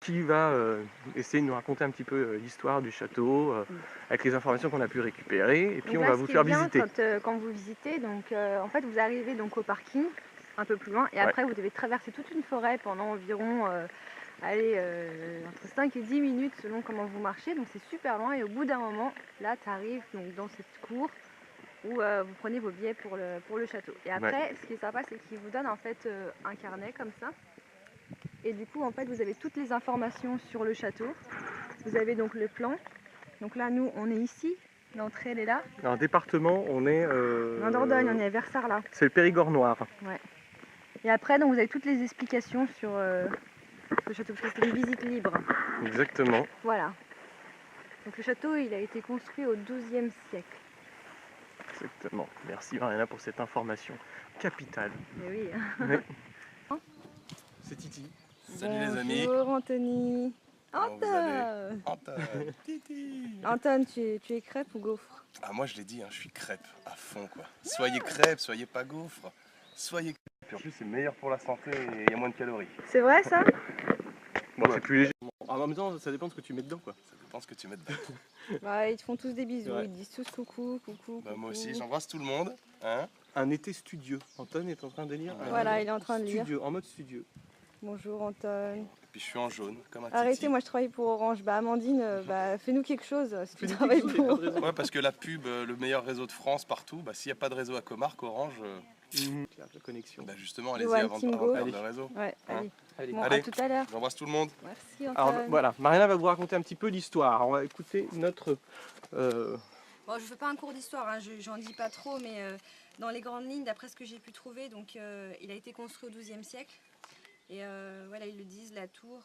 qui va essayer de nous raconter un petit peu l'histoire du château, avec les informations qu'on a pu récupérer, et puis Donc on là, va ce vous qui est faire bien visiter. quand vous visitez, donc en fait vous arrivez donc au parking un peu plus loin et Ouais. après vous devez traverser toute une forêt pendant environ allez, entre 5 et 10 minutes selon comment vous marchez, donc c'est super loin et au bout d'un moment, là tu arrives donc dans cette cour où vous prenez vos billets pour le château. Et Ouais. après, ce qui est sympa, c'est qu'ils vous donnent en fait un carnet comme ça. Et du coup, en fait, vous avez toutes les informations sur le château. Vous avez donc le plan. Donc là, nous, on est ici. L'entrée, elle est là. Alors département, on est... En Dordogne, on est vers Sarlat. c'est le Périgord noir. Ouais. Et après, donc, vous avez toutes les explications sur le château, parce que c'est une visite libre. Exactement. Voilà. Donc le château, il a été construit au XIIe siècle. Exactement. Merci Mariana pour cette information capitale. Mais oui. Ouais. C'est Titi. Salut les amis. Bonjour Anthony. Comment vous allez? Anton. Anton, Titi. Anton, tu es crêpe ou gaufre? Ah moi je l'ai dit, hein, je suis crêpe à fond quoi. Soyez crêpe, soyez pas gaufre. Soyez crêpe. Puis en plus c'est meilleur pour la santé et il y a moins de calories. C'est vrai ça? Bon, c'est plus léger. En même temps, ça dépend de ce que tu mets dedans, quoi. Ça dépend ce que tu mets dedans. Bah, ils te font tous des bisous, Ouais. ils te disent tous coucou, coucou. Bah, moi coucou. aussi j'embrasse tout le monde. Hein. Un été studieux. Anton est en train de lire. Voilà, il est en train de lire. Studieux, en mode studieux. Bonjour Anton. Et puis je suis en jaune comme un Titi. Arrêtez, moi je travaille pour Orange. Bah Amandine, bah fais-nous quelque chose si tu Fais-nous travailles quelque chose, pour. y a pas de raison. Ouais parce que la pub, le meilleur réseau de France partout, bah s'il n'y a pas de réseau à Comarque, Orange, La connexion. bah justement Le allez-y One avant Team de Go. perdre le réseau. Ouais, Hein. allez. Allez. Bon, Allez. à tout à l'heure. J'embrasse tout le monde. Merci Anton. Alors voilà, Mariana va vous raconter un petit peu l'histoire. On va écouter notre... Bon, je ne fais pas un cours d'histoire, hein, j'en dis pas trop, mais dans les grandes lignes, d'après ce que j'ai pu trouver, donc, il a été construit au XIIe siècle. Et voilà, ils le disent, la tour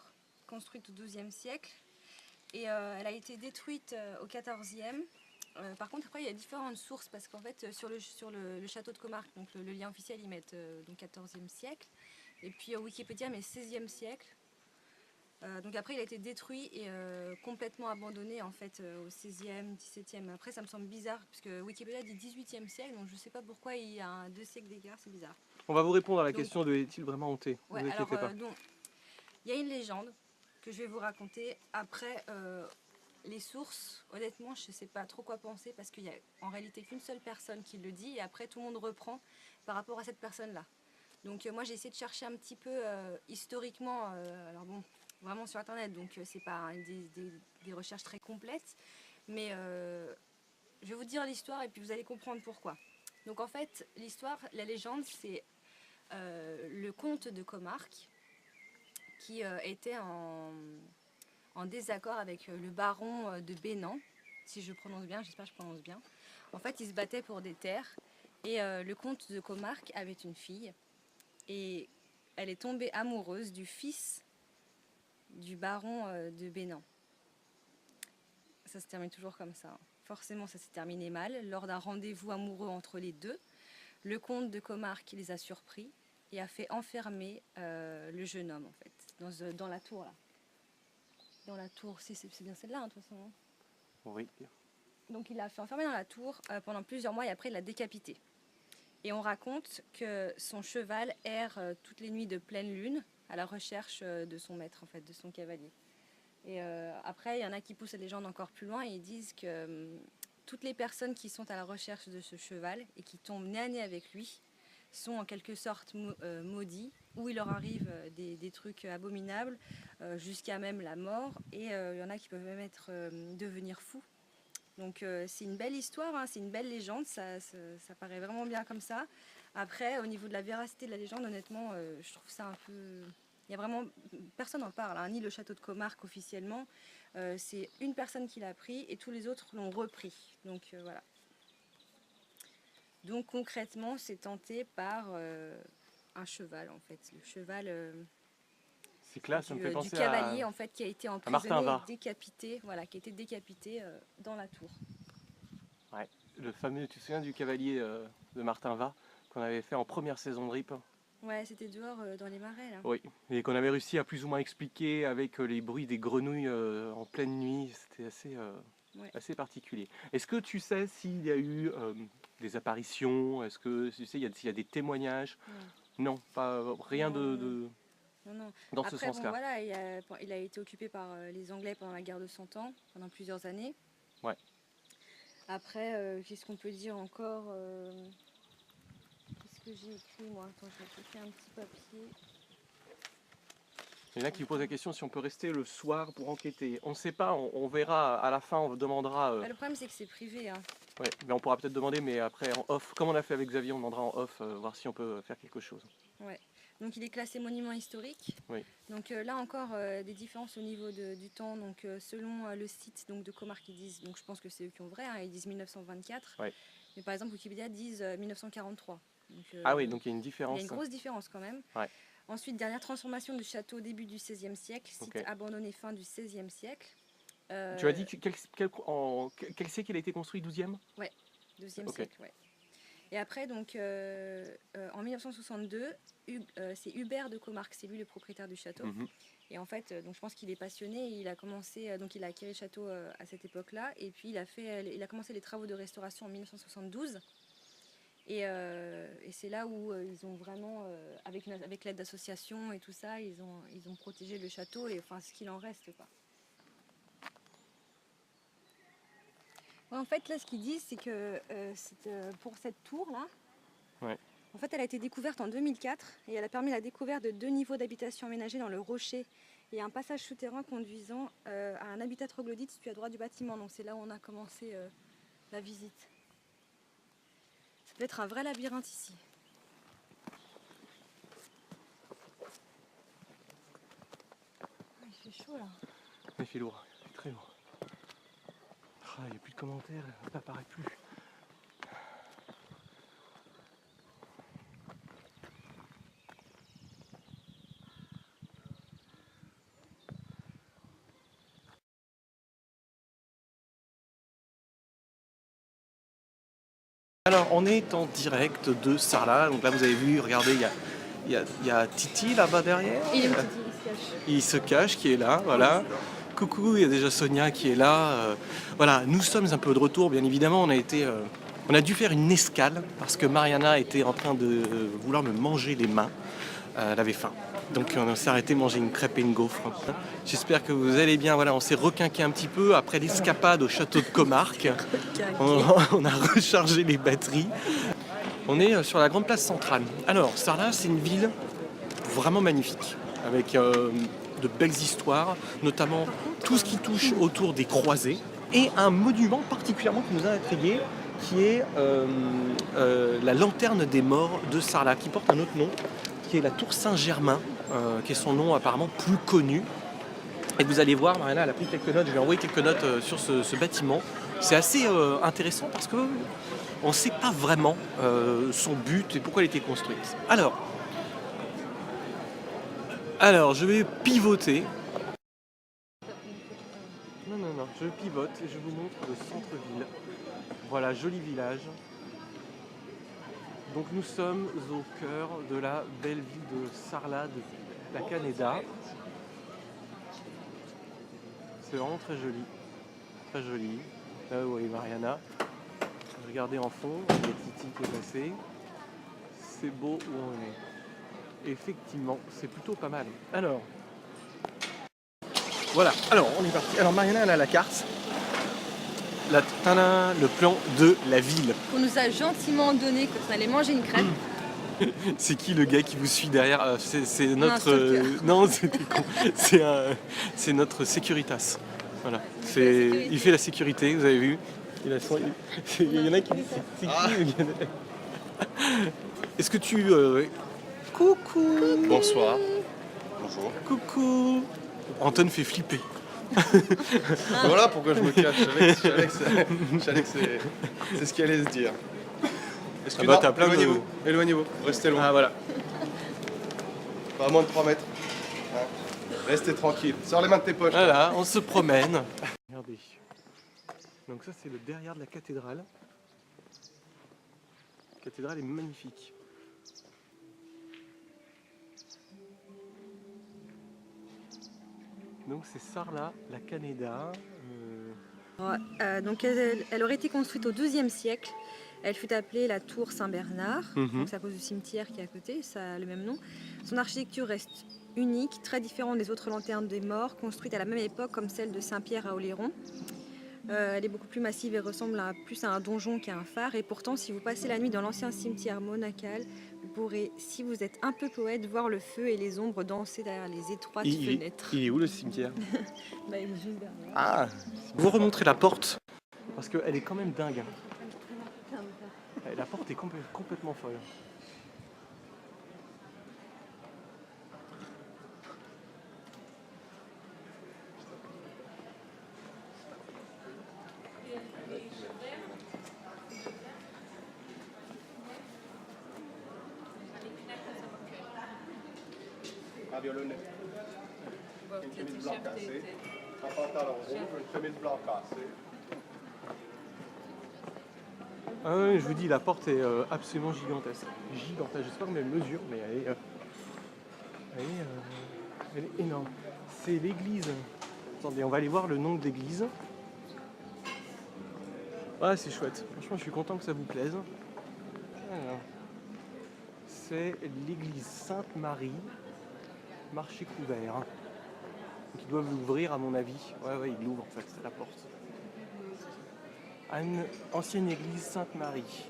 construite au XIIe siècle. Et elle a été détruite au XIVe. Par contre, après, il y a différentes sources, parce qu'en fait, sur le château de Comarque, donc le lien officiel, ils mettent donc XIVe siècle. Et puis Wikipédia met XVIe siècle. Donc après il a été détruit et complètement abandonné en fait au 16e, 17e. Après ça me semble bizarre parce que Wikipédia dit 18e siècle, donc je sais pas pourquoi il y a 2 siècles d'écart, c'est bizarre. On va vous répondre à la Donc, question de est-il vraiment hanté? Ouais, Ne vous inquiétez alors pas. donc il y a une légende que je vais vous raconter. Après les sources, honnêtement je sais pas trop quoi penser parce qu'il y a en réalité qu'une seule personne qui le dit et après tout le monde reprend par rapport à cette personne-là. Donc moi j'ai essayé de chercher un petit peu historiquement, alors bon, vraiment sur internet, donc c'est pas des recherches très complètes, mais je vais vous dire l'histoire et puis vous allez comprendre pourquoi. Donc en fait, l'histoire, la légende, c'est le comte de Comarque qui était en désaccord avec le baron de Bénan, si je prononce bien, j'espère que je prononce bien. En fait, il se battait pour des terres et le comte de Comarque avait une fille et elle est tombée amoureuse du fils du baron de Bénan. Ça se termine toujours comme ça. Forcément, ça s'est terminé mal. Lors d'un rendez-vous amoureux entre les deux, le comte de Comarque les a surpris et a fait enfermer le jeune homme, en fait, dans la tour, là. Dans la tour, c'est bien celle-là, hein, de toute façon. Hein. Oui. Donc, il l'a fait enfermer dans la tour pendant plusieurs mois et après, il l'a décapité. Et on raconte que son cheval erre toutes les nuits de pleine lune à la recherche de son maître, en fait, de son cavalier. Et après, il y en a qui poussent la légende encore plus loin et ils disent que toutes les personnes qui sont à la recherche de ce cheval et qui tombent nez à nez avec lui sont en quelque sorte maudits, ou il leur arrive des trucs abominables, jusqu'à même la mort. Et il y en a qui peuvent même devenir fous. Donc c'est une belle histoire, hein, c'est une belle légende, ça paraît vraiment bien comme ça. Après, au niveau de la véracité de la légende, honnêtement, je trouve ça un peu... Il y a vraiment... Personne n'en parle, hein, ni le château de Comarque officiellement. C'est une personne qui l'a pris et tous les autres l'ont repris. Donc voilà. Donc concrètement, c'est tenté par un cheval en fait. Le cheval C'est classe, ça me fait du penser cavalier en fait qui a été Martin emprisonné Va. et décapité, voilà, qui a été décapité dans la tour. Ouais. Le fameux, tu te souviens du cavalier de Martin Va qu'on avait fait en première saison de RIP? Ouais, c'était dehors dans les marais là. Oui, et qu'on avait réussi à plus ou moins expliquer avec les bruits des grenouilles en pleine nuit. C'était assez, Ouais. assez particulier. Est-ce que tu sais s'il y a eu des apparitions? Est-ce que tu sais s'il y a des témoignages? Non, pas rien Non, de... Non. dans ce Après, bon, sens-là. voilà, il a été occupé par les Anglais pendant la guerre de 100 ans, pendant plusieurs années. Ouais. Après, qu'est-ce qu'on peut dire encore qu'est-ce que j'ai écrit moi? Attends, je vais faire un petit papier. Il y en a qui posent la question si on peut rester le soir pour enquêter. On ne sait pas, on verra à la fin, on demandera. Bah, le problème, c'est que c'est privé. Hein. Ouais, mais on pourra peut-être demander, mais après en off, comme on a fait avec Xavier, on demandera en off, voir si on peut faire quelque chose. Ouais. Donc il est classé monument historique. Oui. Donc là encore des différences au niveau du temps. Donc selon le site donc, de Comarque, ils disent, donc je pense que c'est eux qui ont vrai, hein, ils disent 1924. Ouais. Mais par exemple Wikipédia disent 1943. Donc, Ah oui, donc il y a une il y différence. a une grosse différence quand même. Ouais. Ensuite, dernière transformation du château début du XVIe siècle, site Ok. abandonné fin du XVIe siècle. Tu as dit quel siècle il a été construit, 12e? Deuxième Ok. siècle, ouais. Et après, donc, en 1962, c'est Hubert de Comarque, c'est lui le propriétaire du château. Mhm. Et en fait, donc, je pense qu'il est passionné, il a commencé, donc il a acquis le château à cette époque-là, et puis il a commencé les travaux de restauration en 1972. Et c'est là où ils ont vraiment, avec l'aide d'associations et tout ça, ils ont protégé le château, et enfin ce qu'il en reste, quoi. Ouais, en fait, là, ce qu'ils disent, c'est que pour cette tour-là, Ouais. en fait, elle a été découverte en 2004 et elle a permis la découverte de 2 niveaux d'habitation aménagés dans le rocher et un passage souterrain conduisant à un habitat troglodyte situé à droite du bâtiment. Donc c'est là où on a commencé la visite. Ça peut être un vrai labyrinthe ici. Il fait chaud là. Il fait lourd, il fait très lourd. Ah, il n'y a plus de commentaires, ça apparaît plus. Alors, on est en direct de Sarlat. Donc là, vous avez vu, regardez, il y a Titi là-bas derrière. Il est petit, il se cache. Il se cache, qui est là, voilà. Coucou, il y a déjà Sonia qui est là. Voilà, nous sommes un peu de retour, bien évidemment. On a dû faire une escale parce que Mariana était en train de vouloir me manger les mains. Elle avait faim. Donc on s'est arrêté manger une crêpe et une gaufre. J'espère que vous allez bien. Voilà, on s'est requinqué un petit peu après l'escapade au château de Comarque. On a rechargé les batteries. On est sur la grande place centrale. Alors, Sarlat, c'est une ville vraiment magnifique, avec de belles histoires, notamment tout ce qui touche autour des croisés, et un monument particulièrement qui nous a intrigués, qui est la lanterne des morts de Sarlat, qui porte un autre nom, qui est la tour Saint-Germain, qui est son nom apparemment plus connu. Et vous allez voir, Mariana, elle a pris quelques notes, je vais envoyer quelques notes sur ce bâtiment. C'est assez intéressant parce qu'on ne sait pas vraiment son but et pourquoi elle a été construite. Alors, je vais pivoter. Non, je pivote et je vous montre le centre-ville. Voilà, joli village. Donc nous sommes au cœur de la belle ville de Sarlat, de la Canéda. C'est vraiment très joli. Très joli. Là, vous voyez Mariana. Regardez en fond, il y a Titi qui est passé. C'est beau où on est. Effectivement, c'est plutôt pas mal. Alors, voilà. Alors, on est parti. Alors, Mariana, elle a la carte. Le plan de la ville. Qu'on nous a gentiment donné quand on allait manger une crêpe. C'est qui le gars qui vous suit derrière? C'est notre. stalker. Non, c'était con. C'est notre Securitas. Voilà. Il fait la sécurité, vous avez vu. Il y en a qui disent c'est qui? Est-ce que tu. Coucou. Bonsoir. Bonjour. Coucou. Anton fait flipper. Voilà pourquoi je me cache. Je savais que c'est ce qui allait se dire. Excusez-moi, t'as plein de- éloignez-vous, restez loin. Ah voilà. Pas à moins de 3 mètres. Hein. Restez tranquille. Sors les mains de tes poches. Voilà, on se promène. Regardez. Donc ça c'est le derrière de la cathédrale. La cathédrale est magnifique. Donc c'est Sarlat, la Canéda. Donc elle aurait été construite au XIIe siècle Elle fut appelée la tour Saint-Bernard, Mhm. donc c'est à cause du cimetière qui est à côté, ça a le même nom. Son architecture reste unique, très différente des autres lanternes des morts, construites à la même époque comme celle de Saint-Pierre à Oléron. Elle est beaucoup plus massive et ressemble plus à un donjon qu'à un phare. Et pourtant, si vous passez la nuit dans l'ancien cimetière monacal, vous pourrez, si vous êtes un peu poète, voir le feu et les ombres danser derrière les étroites fenêtres. Il est où le cimetière? Bah, il est juste derrière. Ah, vous remontrez la porte parce qu'elle est quand même dingue. La porte est complètement folle. Raviolone. Une chemise blanc cassée. Un pantalon rouge, une chemise blanc cassée. Ah ouais, je vous dis, la porte est absolument gigantesque. Gigantesque, je sais pas combien elle mesure, mais elle est énorme. C'est l'église. Attendez, on va aller voir le nom de l'église. Ah, c'est chouette. Franchement, je suis content que ça vous plaise. Alors, c'est l'église Sainte-Marie, marché couvert. Donc, ils doivent l'ouvrir, à mon avis. Ouais, ils l'ouvrent en fait, c'est la porte. Ancienne église Sainte-Marie,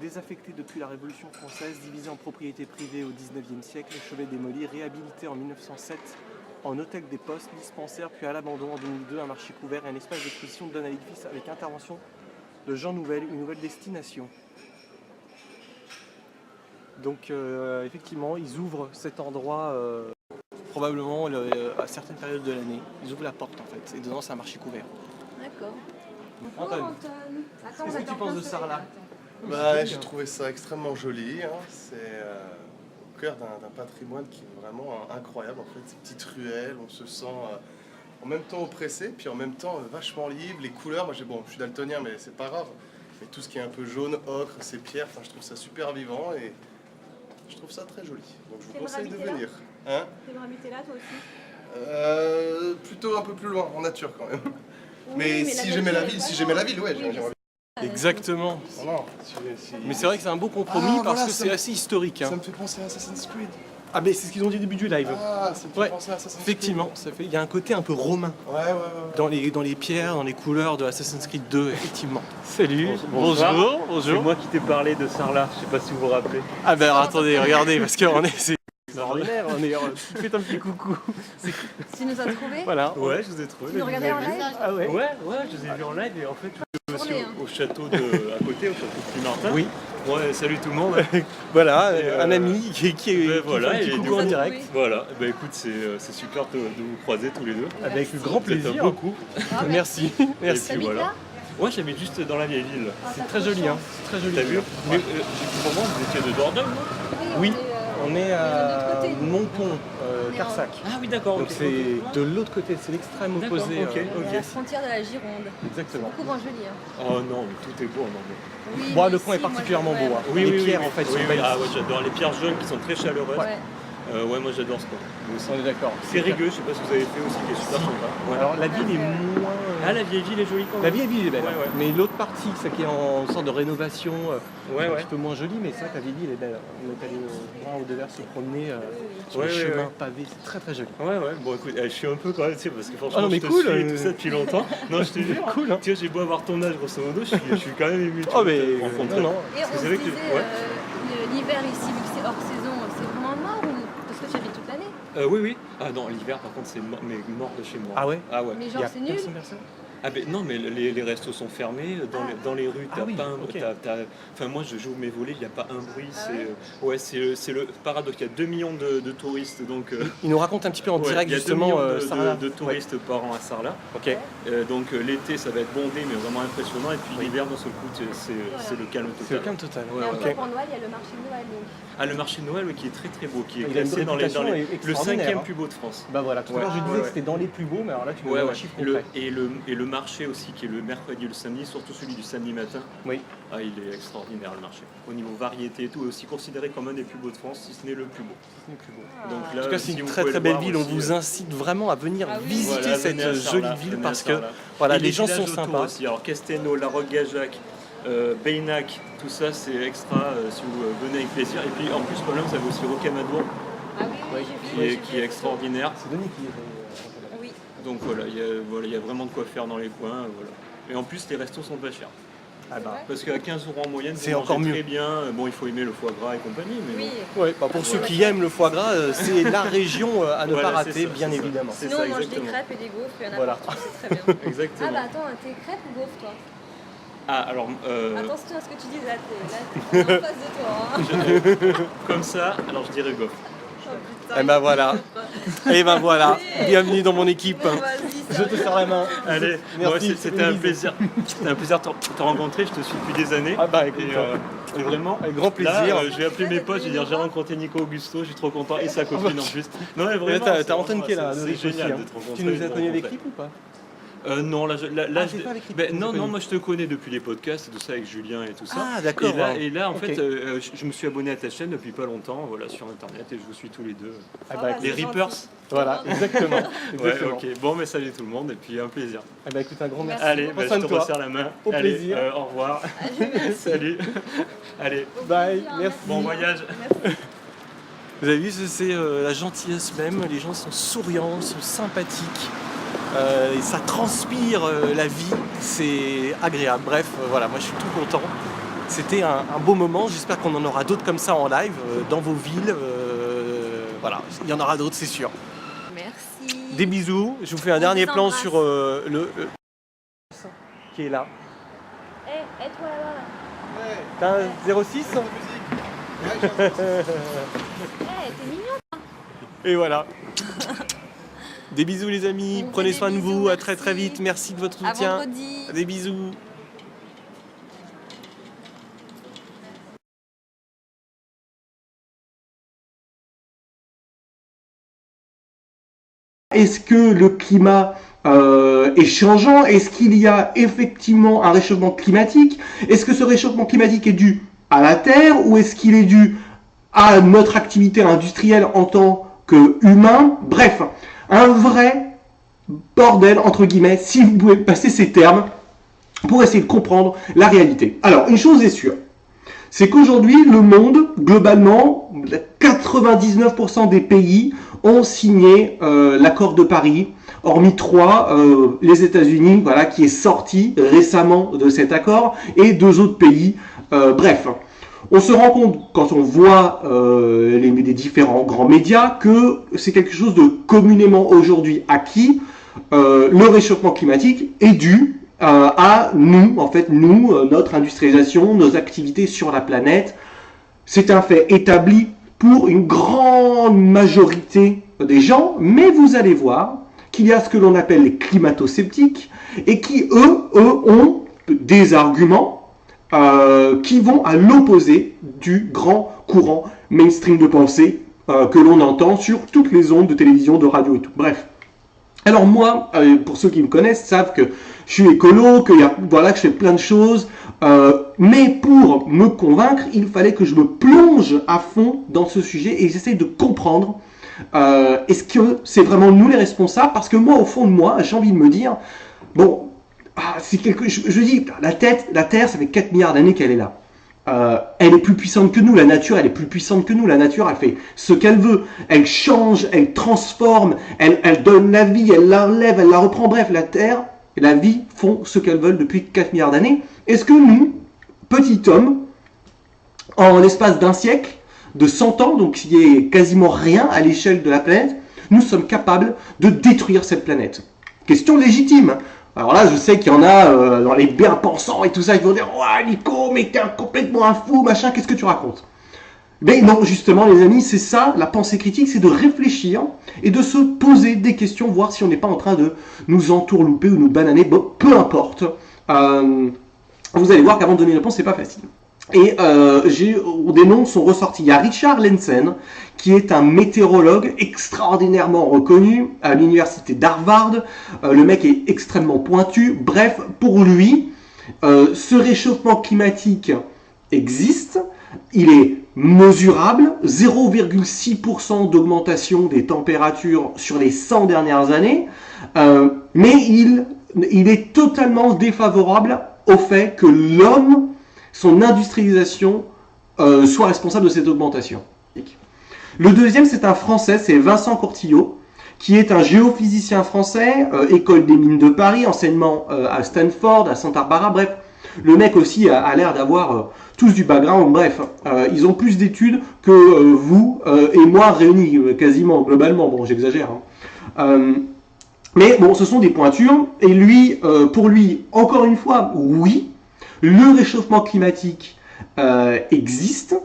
désaffectée depuis la Révolution française, divisée en propriétés privées au XIXe siècle, chevet démoli, réhabilitée en 1907 en hôtel des postes, dispensaire, puis à l'abandon en 2002, un marché couvert et un espace d'exposition donne à l'édifice avec intervention de Jean Nouvel, une nouvelle destination. Donc effectivement, ils ouvrent cet endroit probablement à certaines périodes de l'année. Ils ouvrent la porte en fait, et dedans c'est un marché couvert. D'accord. Antoine, qu'est-ce que tu penses de Sarlat? Bah, j'ai trouvé ça extrêmement joli. Hein. C'est au cœur d'un patrimoine qui est vraiment incroyable. En fait, ces petites ruelles, on se sent en même temps oppressé, puis en même temps vachement libre. Les couleurs, moi je suis daltonien, mais c'est pas grave. Mais tout ce qui est un peu jaune, ocre, ces pierres, je trouve ça super vivant et je trouve ça très joli. Donc je vous conseille de venir. Hein? T'aimerais habiter là toi aussi? Plutôt un peu plus loin, en nature quand même. Oui, mais si j'aimais la ville, ouais, Oui, j'aimerais. Exactement. Non, Mais c'est vrai que c'est un beau compromis Ah, parce voilà, que ça c'est me- assez historique. Hein. Ça me fait penser à Assassin's Creed. Ah mais c'est ce qu'ils ont dit au début du live. Ah, ça me fait Ouais, penser à Assassin's Creed. effectivement, il y a un côté un peu romain Ouais. dans les pierres, dans les couleurs de Assassin's Creed 2, effectivement. Salut, Bonsoir. bonjour. C'est moi qui t'ai parlé de Sarlat, je sais pas si vous vous rappelez. Ah ben alors, attendez, regardez, parce que c'est extraordinaire, faites un petit coucou. Tu nous as trouvé? Voilà. Ouais, je vous ai trouvé. Tu nous regardais en live? Ah ouais. Ouais, je vous ai vu en live et en fait, je suis Tourné, hein. au château à côté, au château de Puy-Martin. Oui. Ouais, salut tout le monde. Voilà, Et, un ami qui ben voilà, fait un petit et coucou du en coup- direct. Voilà, bah écoute, c'est super de vous croiser tous les deux. Avec grand Vous êtes plaisir. beaucoup. Ah, Merci. Et Merci. puis T'habites voilà. là? Ouais, j'habite juste dans la vieille ville. C'est très joli, hein. C'est très joli. T'as vu? Mais pour moi, vous étiez de Dordogne, non? Oui. On est de à l'autre côté. Montpont, On est en- Carsac. Ah oui, d'accord. Donc ok, c'est ok. de l'autre côté, c'est l'extrême D'accord, opposé. ok. On est à la frontière de la Gironde. Exactement. Beaucoup moins joli. Hein. Oh non, mais tout est beau en anglais. Oui, Bon, moi le pont est aussi, moi, particulièrement je- beau. ouais. Hein. Les pierres en fait sont oui, belles. ah ouais, j'adore les pierres jaunes qui sont très chaleureuses. Ouais. Ouais, moi j'adore ce sport. Moi aussi. On est d'accord. C'est rigueux, je sais pas si vous avez fait aussi, qui est super sympa. Ouais. Alors la ville est moins. Ah, la vieille ville est jolie quand La même. vieille ville est belle, Ouais, ouais. mais l'autre partie, celle qui est en sorte de rénovation, Ouais, un ouais. petit peu moins jolie, mais c'est vrai que la vieille ville est belle. On est allé un ou deux vers se promener sur Ouais, les ouais, chemins ouais. pavés, c'est très très joli. Ouais, ouais, bon écoute, je suis un peu quand même, tu sais, parce que franchement, Ah non, mais je te cool, suis et tout ça depuis longtemps. Non, je te jure, Cool, hein. tu vois, j'ai beau avoir ton âge, grosso modo, je suis quand même ému. tu Oh vois, mais de te rencontrer. non, non. Et on Vous se savez que- disait, ouais. l'hiver ici, vu que c'est hors saison, c'est vraiment mort ou parce que tu habites toute l'année? Oui, oui. Ah non, l'hiver par contre, c'est mais mort de chez moi. Ah ouais. Ah ouais. Mais Il y genre a c'est nul. personne. Ah ben non, mais les restos sont fermés, dans les rues, t'as Ah oui, pas un... ok. Enfin moi je joue mes volets, il n'y a pas un bruit, Ah c'est le paradoxe, il y a 2 millions de touristes, donc... Il nous raconte un petit peu en ouais, direct il y a 2 justement millions Sarlat. de touristes par an à Sarlat. Ouais. Ok. Donc l'été ça va être bondé mais vraiment impressionnant, et puis l'hiver d'un seul coup c'est le calme C'est le total. calme total. Ouais, Et ouais. après pour Noël, il y a le marché de Noël donc. Ah, le marché de Noël oui, qui est très très beau, qui est Il a une classé dans le réputation 5e hein. plus beau de France. Bah voilà, tout à l'heure Ouais. je disais Ouais, que c'était dans les plus beaux, mais alors là tu me Ouais, donnes ouais. un chiffre Le- concret. et le marché aussi qui est le mercredi et le samedi, surtout celui du samedi matin. Oui. Ah, il est extraordinaire le marché. Au niveau variété et tout, aussi considéré comme un des plus beaux de France, si ce n'est le plus beau. C'est le plus beau. Donc En là, tout cas, c'est si une vous très pouvez très le belle voir ville. On aussi, vous incite vraiment à venir Ah oui. visiter voilà, cette venez à jolie Sarlat, ville venez à parce que Sarlat. voilà, Et les gens sont villages autour sympas. aussi. Alors Castelnau, La Roque-Gajac, Beynac, tout ça c'est extra si vous venez avec plaisir. Et puis en plus, problème, vous avez aussi Rocamadour Ah oui, oui, j'ai vu. qui est extraordinaire. C'est Denis qui est. Oui. Donc voilà, il y a vraiment de quoi faire dans les coins. Voilà. Et en plus, les restos sont pas chers. Ah bah. Parce qu'à 15 € en moyenne, C'est vous mangez encore mieux. très bien. Bon, il faut aimer le foie gras et compagnie, mais Oui. bon. Ouais, bah pour ceux qui aiment le foie gras, c'est la région à ne Voilà, pas c'est rater, ça, bien c'est ça. évidemment. C'est Sinon, ça, on mange des exactement. crêpes et des gaufres, il y en a Voilà. partout, c'est très bien. Exactement. Ah bah attends, t'es crêpes ou gaufres toi Ah, alors, Attention à ce que tu dis là, t'es en face de toi. Hein. comme ça, alors je dirais gaufre. Oh, putain, Et ben voilà. Et ben voilà. Bienvenue dans mon équipe. Bon, vas-y, Je te serre la main. Allez, Merci, moi, c'était un plaisir. C'était un plaisir de te rencontrer. Je te suis depuis des années. Ah bah écoute, Et vraiment, avec grand plaisir. là, je vais appeler mes potes. Je vais dire j'ai rencontré Nico Augusto. Je suis trop content et sa copine en plus. Non, mais Et vraiment. là, c'est t'as Antoine vraiment- qui est là, c'est Rick aussi, génial hein. de te rencontrer. Tu nous as de connus avec rencontrer. Rip ou pas? Non, là, c'est pas avec Rip que tu non, nous as non, connus. moi je te connais depuis les podcasts et tout ça avec Julien et tout ça. Ah d'accord. Et là, en Ok. fait, je me suis abonné à ta chaîne depuis pas longtemps, voilà, sur internet et je vous suis tous les deux. Ah bah, Ah, écoute, Les c'est Reapers. gentil. voilà, exactement. Ouais, Exactement. ok. Bon, mais salut tout le monde et puis un plaisir. Ah bah écoute, un grand merci. Allez, Prends bah, soin je de te toi. resserre la main. Au Allez, plaisir. au revoir. Allez, merci. Salut. Allez, Bye, merci. bon voyage. Vous avez vu, c'est la gentillesse même. Les gens sont souriants, sont sympathiques. Et ça transpire la vie. C'est agréable. Bref, voilà, moi je suis tout content. C'était un beau moment. J'espère qu'on en aura d'autres comme ça en live, dans vos villes. Voilà, il y en aura d'autres, c'est sûr. Merci. Des bisous. Je vous fais un On dernier vous plan embrasse. sur le qui est là. Eh, toi là-bas. T'as un 06 Eh, t'es mignon. Et voilà. Des bisous les amis, On vous prenez fait soin des de vous, bisous, à très très merci. vite, merci de votre À soutien. vendredi. Des bisous. Est-ce que le climat est changeant? Est-ce qu'il y a effectivement un réchauffement climatique? Est-ce que ce réchauffement climatique est dû à la Terre ou est-ce qu'il est dû à notre activité industrielle en tant qu'humain? Bref, un vrai bordel, entre guillemets, si vous pouvez passer ces termes, pour essayer de comprendre la réalité. Alors, une chose est sûre, c'est qu'aujourd'hui, le monde, globalement, 99% des pays ont signé l'accord de Paris, hormis 3, les États-Unis, voilà, qui est sorti récemment de cet accord, et 2 autres pays. Bref, on se rend compte, quand on voit les différents grands médias, que c'est quelque chose de communément aujourd'hui acquis. Le réchauffement climatique est dû à nous, en fait, notre industrialisation, nos activités sur la planète. C'est un fait établi pour une grande majorité des gens, mais vous allez voir qu'il y a ce que l'on appelle les climato-sceptiques et qui, eux ont des arguments qui vont à l'opposé du grand courant mainstream de pensée que l'on entend sur toutes les ondes de télévision, de radio et tout. Bref. Alors moi, pour ceux qui me connaissent, savent que je suis écolo, que je fais plein de choses, mais pour me convaincre, il fallait que je me plonge à fond dans ce sujet et j'essaye de comprendre est-ce que c'est vraiment nous les responsables? Parce que moi, au fond de moi, j'ai envie de me dire, bon, je dis, la Terre, ça fait 4 milliards d'années qu'elle est là. Elle est plus puissante que nous, la nature, elle est plus puissante que nous, la nature, elle fait ce qu'elle veut, elle change, elle transforme, elle donne la vie, elle l'enlève, elle la reprend, bref, la Terre et la vie font ce qu'elles veulent depuis 4 milliards d'années. Est-ce que nous, petits hommes, en l'espace d'un siècle, de 100 ans, donc qui est quasiment rien à l'échelle de la planète, nous sommes capables de détruire cette planète? Question légitime. Alors là, je sais qu'il y en a dans les bien-pensants et tout ça, ils vont dire « Ouais, Nico, mais t'es complètement un fou, machin, qu'est-ce que tu racontes ?» Mais non, justement, les amis, c'est ça, la pensée critique, c'est de réfléchir et de se poser des questions, voir si on n'est pas en train de nous entourlouper ou nous bananer, bon, peu importe. Vous allez voir qu'avant de donner une réponse, c'est pas facile. Et des noms sont ressortis. Il y a Richard Lensen, qui est un météorologue extraordinairement reconnu à l'université d'Harvard. Le mec est extrêmement pointu. Bref, pour lui, ce réchauffement climatique existe. Il est mesurable. 0,6% d'augmentation des températures sur les 100 dernières années. Mais il est totalement défavorable au fait que l'homme, son industrialisation, soit responsable de cette augmentation. Le deuxième, c'est un Français, c'est Vincent Courtillot, qui est un géophysicien français, école des mines de Paris, enseignement à Stanford, à Santa Barbara, bref. Le mec aussi a l'air d'avoir tous du background, bref. Ils ont plus d'études que vous et moi réunis, quasiment, globalement. Bon, j'exagère. Hein. Mais bon, ce sont des pointures. Et lui, pour lui, encore une fois, oui, le réchauffement climatique existe.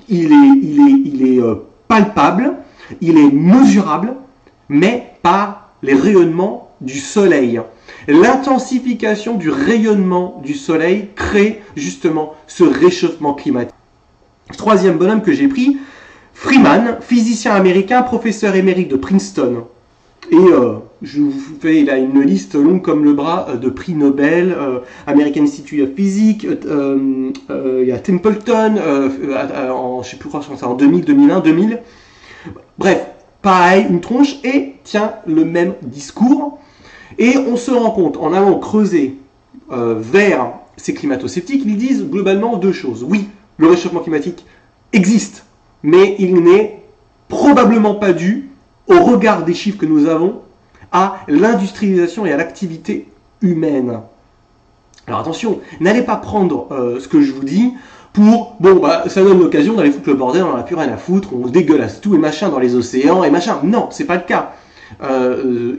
Il est palpable, il est mesurable, mais par les rayonnements du soleil. L'intensification du rayonnement du soleil crée justement ce réchauffement climatique. Troisième bonhomme que j'ai pris, Freeman, physicien américain, professeur émérite de Princeton. Et je vous fais, il a une liste longue comme le bras de prix Nobel, American Institute of Physics, il y a Templeton, je sais plus quoi, en 2000, 2001, 2000. Bref, pareil, une tronche, et tiens, le même discours. Et on se rend compte, en allant creuser vers ces climato-sceptiques, ils disent globalement deux choses. Oui, le réchauffement climatique existe, mais il n'est probablement pas dû, au regard des chiffres que nous avons, à l'industrialisation et à l'activité humaine. Alors attention, n'allez pas prendre ce que je vous dis pour, bon, bah, ça donne l'occasion d'aller foutre le bordel, on n'en a plus rien à foutre, on dégueulasse tout et machin dans les océans et machin. Non, c'est pas le cas.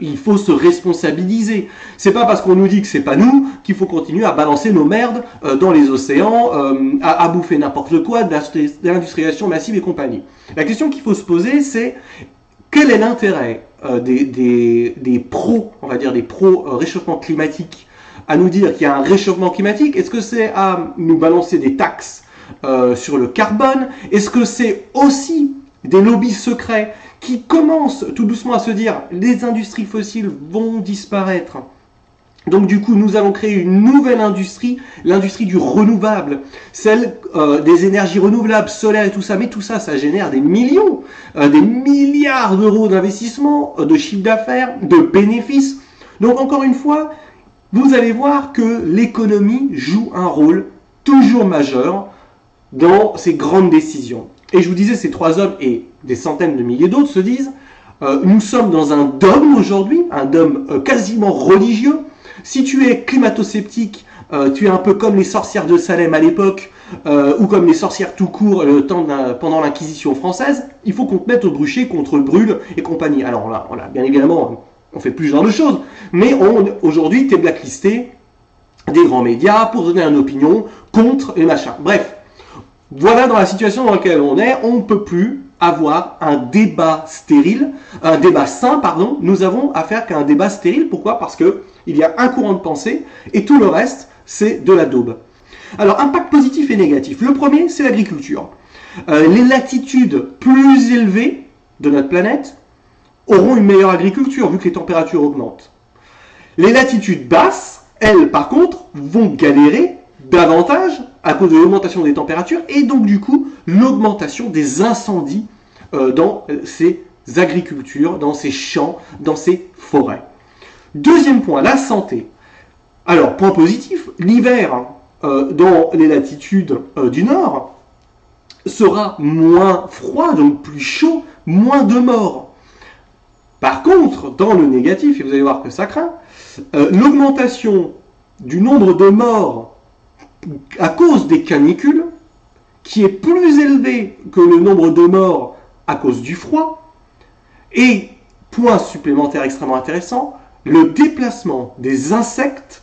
Il faut se responsabiliser. C'est pas parce qu'on nous dit que c'est pas nous qu'il faut continuer à balancer nos merdes dans les océans, à bouffer n'importe quoi, de l'industrialisation massive et compagnie. La question qu'il faut se poser, c'est quel est l'intérêt des pros, on va dire des pros réchauffement climatique, à nous dire qu'il y a un réchauffement climatique? Est-ce que c'est à nous balancer des taxes sur le carbone? Est-ce que c'est aussi des lobbies secrets qui commencent tout doucement à se dire les industries fossiles vont disparaître? Donc du coup, nous allons créer une nouvelle industrie, l'industrie du renouvelable, celle des énergies renouvelables, solaires et tout ça. Mais tout ça, ça génère des millions, des milliards d'euros d'investissement, de chiffre d'affaires, de bénéfices. Donc encore une fois, vous allez voir que l'économie joue un rôle toujours majeur dans ces grandes décisions. Et je vous disais, ces trois hommes et des centaines de milliers d'autres se disent nous sommes dans un dogme aujourd'hui, un dogme quasiment religieux. Si tu es climato-sceptique, tu es un peu comme les sorcières de Salem à l'époque, ou comme les sorcières tout court pendant l'Inquisition française, il faut qu'on te mette au bûcher contre Brûle et compagnie. Alors là, bien évidemment, on fait plus ce genre de choses, mais aujourd'hui, tu es blacklisté des grands médias pour donner une opinion contre les machins. Bref, voilà dans la situation dans laquelle on est, on ne peut plus avoir un débat stérile, un débat sain, pardon, nous avons affaire qu'à un débat stérile. Pourquoi? Parce que il y a un courant de pensée et tout le reste, c'est de la daube. Alors, impact positif et négatif. Le premier, c'est l'agriculture. Les latitudes plus élevées de notre planète auront une meilleure agriculture vu que les températures augmentent. Les latitudes basses, elles, par contre, vont galérer davantage à cause de l'augmentation des températures et donc du coup l'augmentation des incendies dans ces agricultures, dans ces champs, dans ces forêts. Deuxième point, la santé. Alors, point positif, l'hiver dans les latitudes du nord sera moins froid, donc plus chaud, moins de morts. Par contre, dans le négatif, et vous allez voir que ça craint, l'augmentation du nombre de morts à cause des canicules, qui est plus élevé que le nombre de morts à cause du froid. Et, point supplémentaire extrêmement intéressant, le déplacement des insectes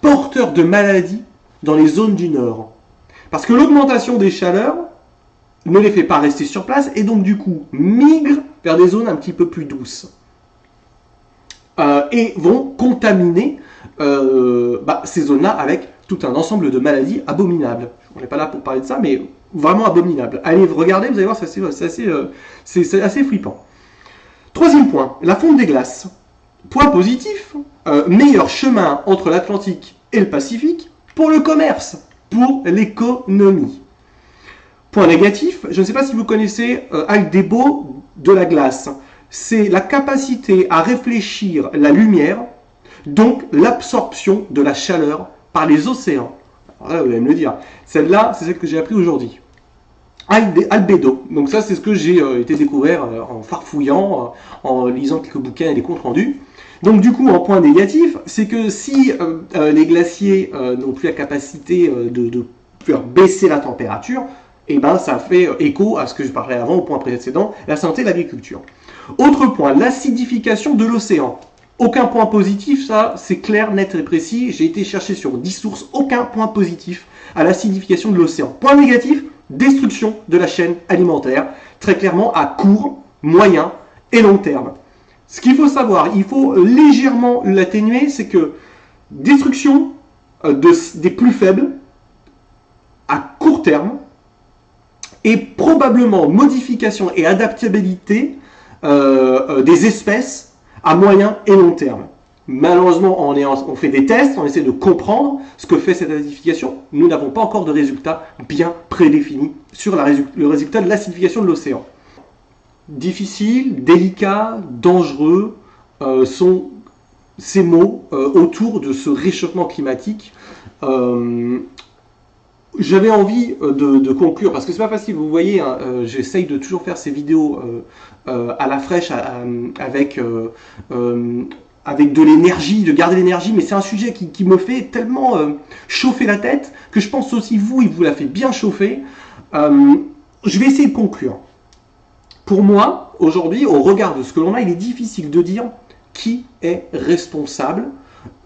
porteurs de maladies dans les zones du nord. Parce que l'augmentation des chaleurs ne les fait pas rester sur place et donc du coup migrent vers des zones un petit peu plus douces. Et vont contaminer ces zones-là avec tout un ensemble de maladies abominables. On n'est pas là pour parler de ça, mais vraiment abominables. Allez, regardez, vous allez voir, c'est assez flippant. Troisième point, la fonte des glaces. Point positif, meilleur chemin entre l'Atlantique et le Pacifique pour le commerce, pour l'économie. Point négatif, je ne sais pas si vous connaissez Aldebo de la glace. C'est la capacité à réfléchir la lumière, donc l'absorption de la chaleur par les océans. Alors là, vous allez me le dire. Celle-là, c'est celle que j'ai appris aujourd'hui. Albédo. Donc ça, c'est ce que j'ai été découvert en farfouillant, en lisant quelques bouquins et des comptes rendus. Donc du coup, en point négatif, c'est que si les glaciers n'ont plus la capacité de faire baisser la température, et ben ça fait écho à ce que je parlais avant au point précédent, la santé de l'agriculture. Autre point, l'acidification de l'océan. Aucun point positif, ça c'est clair, net et précis. J'ai été chercher sur 10 sources, aucun point positif à l'acidification de l'océan. Point négatif, destruction de la chaîne alimentaire, très clairement à court, moyen et long terme. Ce qu'il faut savoir, il faut légèrement l'atténuer, c'est que destruction des plus faibles à court terme et probablement modification et adaptabilité des espèces à moyen et long terme. Malheureusement, on fait des tests, on essaie de comprendre ce que fait cette acidification. Nous n'avons pas encore de résultats bien prédéfinis sur le résultat de l'acidification de l'océan. Difficile, délicat, dangereux sont ces mots autour de ce réchauffement climatique. J'avais envie de conclure, parce que c'est pas facile, vous voyez, hein, j'essaye de toujours faire ces vidéos à la fraîche, avec de l'énergie, de garder l'énergie, mais c'est un sujet qui me fait tellement chauffer la tête, que je pense aussi vous, il vous l'a fait bien chauffer. Je vais essayer de conclure. Pour moi, aujourd'hui, au regard de ce que l'on a, il est difficile de dire qui est responsable.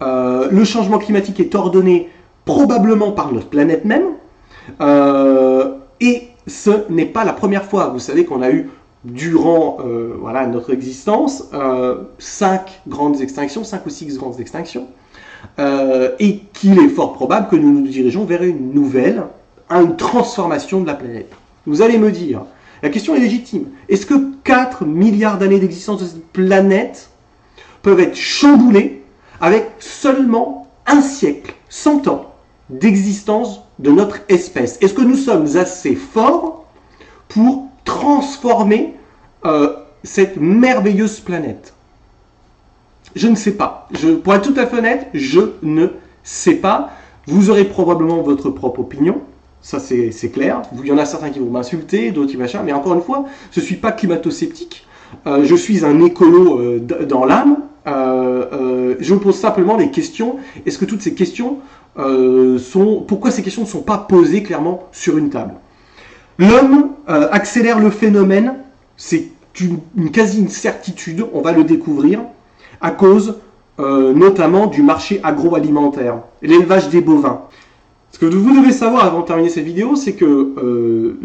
Le changement climatique est ordonné probablement par notre planète même. Et ce n'est pas la première fois. Vous savez qu'on a eu, durant voilà, notre existence, 5 grandes extinctions, 5 ou 6 grandes extinctions. Et qu'il est fort probable que nous nous dirigeons vers une nouvelle, une transformation de la planète. Vous allez me dire, la question est légitime. Est-ce que 4 milliards d'années d'existence de cette planète peuvent être chamboulées avec seulement un siècle, 100 ans d'existence de notre espèce? Est-ce que nous sommes assez forts pour transformer cette merveilleuse planète? Je ne sais pas. Pour être tout à fait honnête, je ne sais pas. Vous aurez probablement votre propre opinion. Ça, c'est clair. Il y en a certains qui vont m'insulter, d'autres qui machin. Mais encore une fois, je ne suis pas climato-sceptique. Je suis un écolo dans l'âme. Je vous pose simplement les questions. Est-ce que toutes ces questions pourquoi ces questions ne sont pas posées clairement sur une table? L'homme accélère le phénomène. C'est une quasi-certitude. On va le découvrir à cause notamment du marché agroalimentaire, l'élevage des bovins. Ce que vous devez savoir avant de terminer cette vidéo, c'est que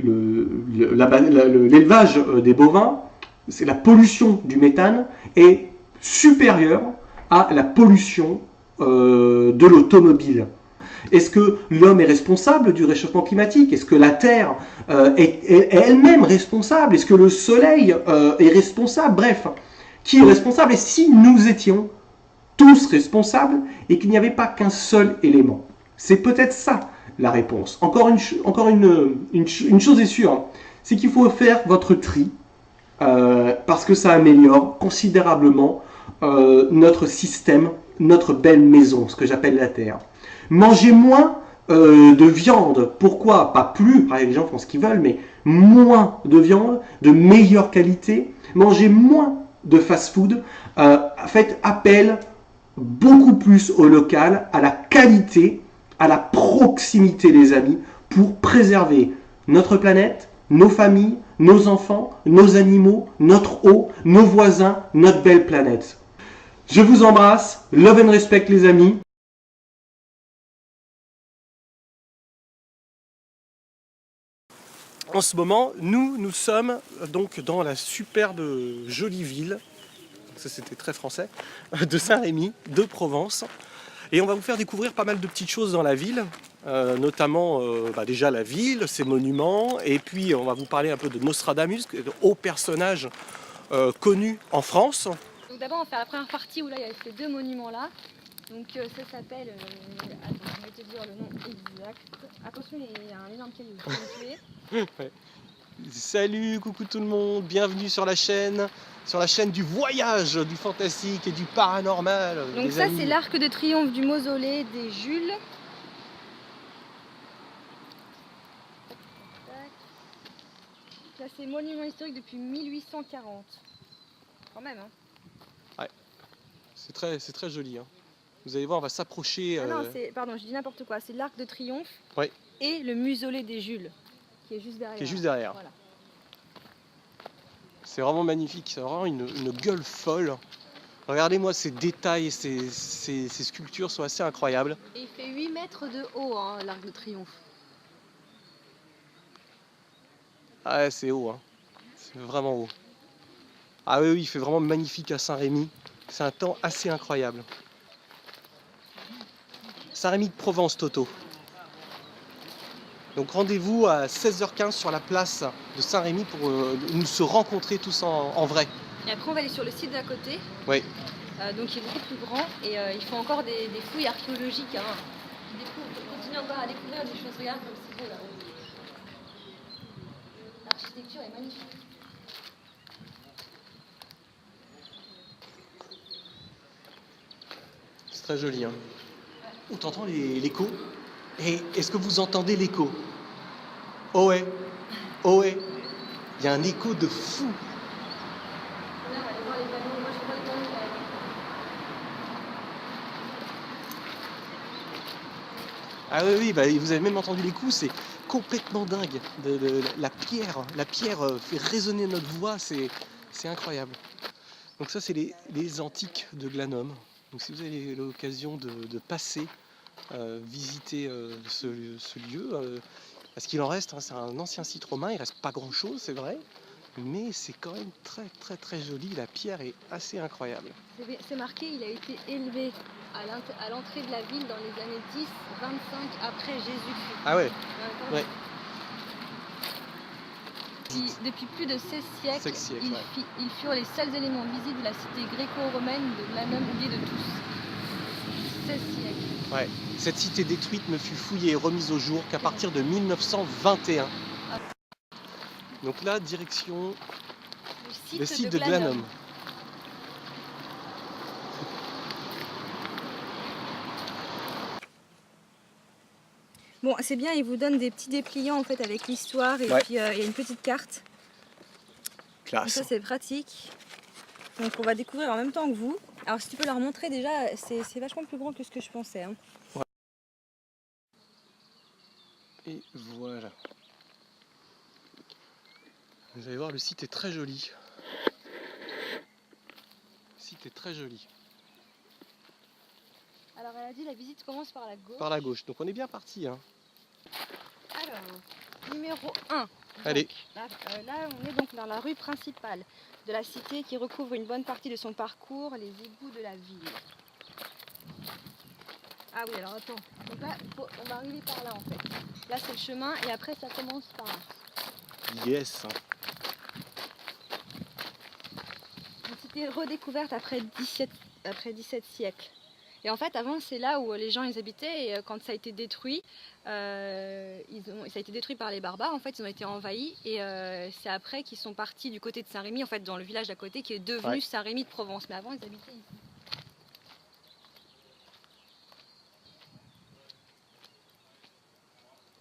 l'élevage des bovins, c'est la pollution du méthane est supérieure à la pollution de l'automobile. Est-ce que l'homme est responsable du réchauffement climatique? Est-ce que la Terre est elle-même responsable? Est-ce que le Soleil est responsable? Bref, qui est responsable? Et si nous étions tous responsables et qu'il n'y avait pas qu'un seul élément? C'est peut-être ça la réponse. Encore une chose est sûre, c'est qu'il faut faire votre tri parce que ça améliore considérablement notre système, notre belle maison, ce que j'appelle la Terre. Mangez moins de viande. Pourquoi? Pas plus, les gens font ce qu'ils veulent, mais moins de viande, de meilleure qualité. Mangez moins de fast-food. Faites appel beaucoup plus au local, à la qualité, à la proximité, les amis, pour préserver notre planète, nos familles, nos enfants, nos animaux, notre eau, nos voisins, notre belle planète. Je vous embrasse. Love and respect, les amis. En ce moment, nous sommes donc dans la superbe jolie ville, ça c'était très français, de Saint-Rémy, de Provence. Et on va vous faire découvrir pas mal de petites choses dans la ville, notamment déjà la ville, ses monuments, et puis on va vous parler un peu de Nostradamus, haut personnage connu en France. Donc d'abord on va faire la première partie où là il y a ces 2 monuments là. Donc ça s'appelle, attends, je vais te dire le nom exact. Attention, il y a un énorme piège, je vais me tuer. Ouais. Salut, coucou tout le monde, bienvenue sur la chaîne du voyage, du fantastique et du paranormal. Donc ça c'est l'arc de triomphe du mausolée des Jules. Classé monument historique depuis 1840. Quand même, hein. C'est très joli. Hein. Vous allez voir, on va s'approcher. Ah non, pardon, je dis n'importe quoi. C'est l'Arc de Triomphe Ouais. et le mausolée des Jules, qui est juste derrière. Qui est juste derrière. Voilà. C'est vraiment magnifique, c'est vraiment une gueule folle. Regardez-moi ces détails, ces sculptures sont assez incroyables. Et il fait 8 mètres de haut, hein, l'Arc de Triomphe. Ah ouais, c'est haut, hein. C'est vraiment haut. Ah oui, il fait vraiment magnifique à Saint-Rémy. C'est un temps assez incroyable. Saint-Rémy de Provence, Toto. Donc rendez-vous à 16h15 sur la place de Saint-Rémy pour nous se rencontrer tous en vrai. Et après on va aller sur le site d'à côté, Oui. donc il est beaucoup plus grand et ils font encore des fouilles archéologiques. Hein. Ils continuent encore à découvrir des choses. Regarde comme c'est beau là. L'architecture est magnifique. C'est très joli. Hein. Oh, t'entends l'écho? Et est-ce que vous entendez l'écho? Oh ouais, oh ouais. Il y a un écho de fou. Là, on va aller voir les ballons. Moi je vois les ballons là. Ah oui, oui, bah, vous avez même entendu les coups, c'est complètement dingue. La pierre fait résonner notre voix, c'est incroyable. Donc ça, c'est les antiques de Glanum. Donc si vous avez l'occasion de passer, visiter ce lieu, parce qu'il en reste, hein, c'est un ancien site romain, il reste pas grand-chose, c'est vrai, mais c'est quand même très très très joli, la pierre est assez incroyable. C'est marqué, il a été élevé à l'entrée de la ville dans les années 10-25 après Jésus-Christ. Ah ouais, ouais. Depuis plus de 16 siècles, 16 siècles, ouais. ils furent les seuls éléments visibles de la cité gréco-romaine de Glanum, oubliée de tous. 16 siècles. Ouais. Cette cité détruite ne fut fouillée et remise au jour qu'à partir de 1921. Donc là, direction le site de Glanum. Bon, c'est bien, ils vous donnent des petits dépliants en fait avec l'histoire et Ouais. puis il y a une petite carte. Donc Classe. ça c'est pratique. Donc on va découvrir en même temps que vous. Alors si tu peux leur montrer déjà, c'est vachement plus grand que ce que je pensais. Hein. Ouais. Et voilà. Vous allez voir, le site est très joli. Le site est très joli. Alors elle a dit la visite commence par la gauche. Par la gauche, donc on est bien parti. Hein. Alors, numéro 1. Allez. Là, on est donc dans la rue principale de la cité qui recouvre une bonne partie de son parcours, les égouts de la ville. Ah oui, alors attends. Donc là, on va arriver par là en fait. Là, c'est le chemin et après, ça commence par là. Yes. Une cité redécouverte après 17 siècles. Et en fait, avant, c'est là où les gens ils habitaient et quand ça a été détruit, ça a été détruit par les barbares. En fait, ils ont été envahis et c'est après qu'ils sont partis du côté de Saint-Rémy, en fait, dans le village d'à côté, qui est devenu Saint-Rémy de Provence. Mais avant, ils habitaient ici.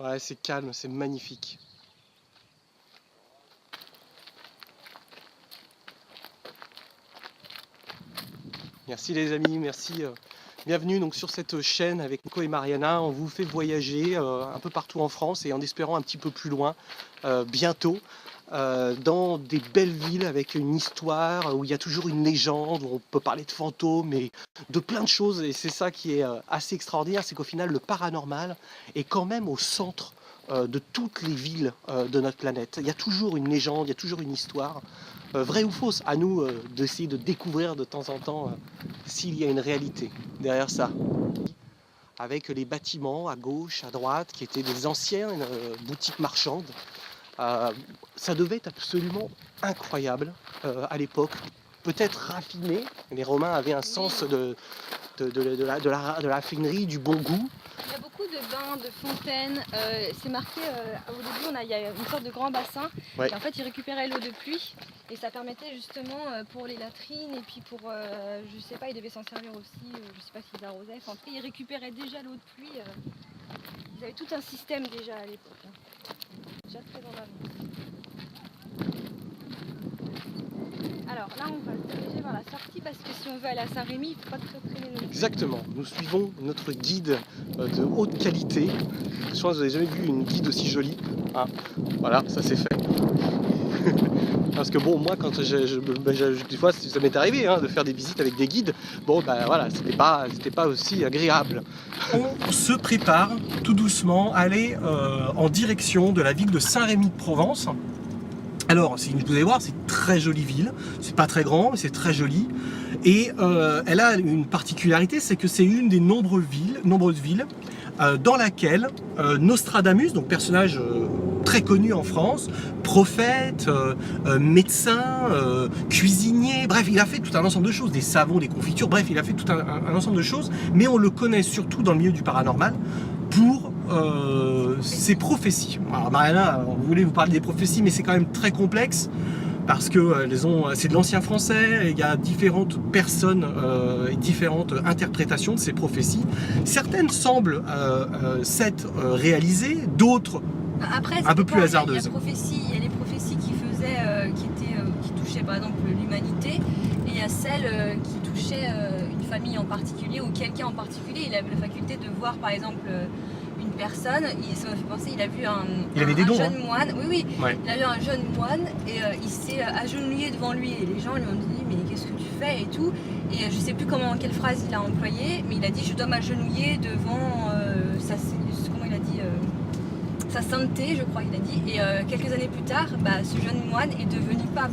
Ouais, c'est calme, c'est magnifique. Merci les amis, merci. Bienvenue donc sur cette chaîne avec Nico et Mariana. On vous fait voyager un peu partout en France et en espérant un petit peu plus loin bientôt dans des belles villes avec une histoire où il y a toujours une légende, où on peut parler de fantômes et de plein de choses. Et c'est ça qui est assez extraordinaire, c'est qu'au final le paranormal est quand même au centre de toutes les villes de notre planète. Il y a toujours une légende, il y a toujours une histoire. Vraie ou fausse, à nous d'essayer de découvrir de temps en temps s'il y a une réalité derrière ça. Avec les bâtiments à gauche, à droite, qui étaient des anciennes boutiques marchandes. Ça devait être absolument incroyable à l'époque, peut-être raffiné. Les Romains avaient un sens de la raffinerie, du bon goût. Il y a beaucoup de bains, de fontaines. C'est marqué, au début, il y a une sorte de grand bassin. Ouais. Et en fait, ils récupéraient l'eau de pluie. Et ça permettait justement pour les latrines. Et puis pour, je sais pas, ils devaient s'en servir aussi. Je sais pas s'ils arrosaient. Enfin, en tout cas, ils récupéraient déjà l'eau de pluie. Ils avaient tout un système déjà à l'époque. Hein. Déjà très en avance. Alors là, on va se diriger vers la sortie parce que si on veut aller à Saint-Rémy, il ne faut pas trop traîner non plus. Exactement, nous suivons notre guide de haute qualité. Je pense que vous n'avez jamais vu une guide aussi jolie. Ah, voilà, ça c'est fait. Parce que bon, moi, quand des fois, ça m'est arrivé de faire des visites avec des guides. Bon, ben voilà, c'était pas aussi agréable. On se prépare tout doucement à aller en direction de la ville de Saint-Rémy-de-Provence. Alors, si vous allez voir, c'est une très jolie ville. C'est pas très grand, mais c'est très joli. Et elle a une particularité, c'est que c'est une des nombreuses villes dans laquelle Nostradamus, donc personnage très connu en France, prophète, médecin, cuisinier, bref, il a fait tout un ensemble de choses, des savons, des confitures, bref, il a fait tout un ensemble de choses, mais on le connaît surtout dans le milieu du paranormal pour ses prophéties. Alors Mariana, on voulait vous parler des prophéties, mais c'est quand même très complexe, parce que c'est de l'ancien français, et il y a différentes personnes et différentes interprétations de ces prophéties. Certaines semblent s'être réalisées, d'autres Après, un peu plus hasardeuses. Il y a les prophéties qui touchaient par exemple l'humanité, et il y a celles qui touchaient une famille en particulier ou quelqu'un en particulier. Il avait la faculté de voir par exemple une personne, ça m'a fait penser, il a vu un jeune moine, oui, Ouais. il a vu un jeune moine et il s'est agenouillé devant lui et les gens lui ont dit mais qu'est-ce que tu fais et tout, et je sais plus quelle phrase il a employé, mais il a dit je dois m'agenouiller devant comment il a dit sa sainteté, je crois qu'il a dit, et quelques années plus tard, ce jeune moine est devenu pape.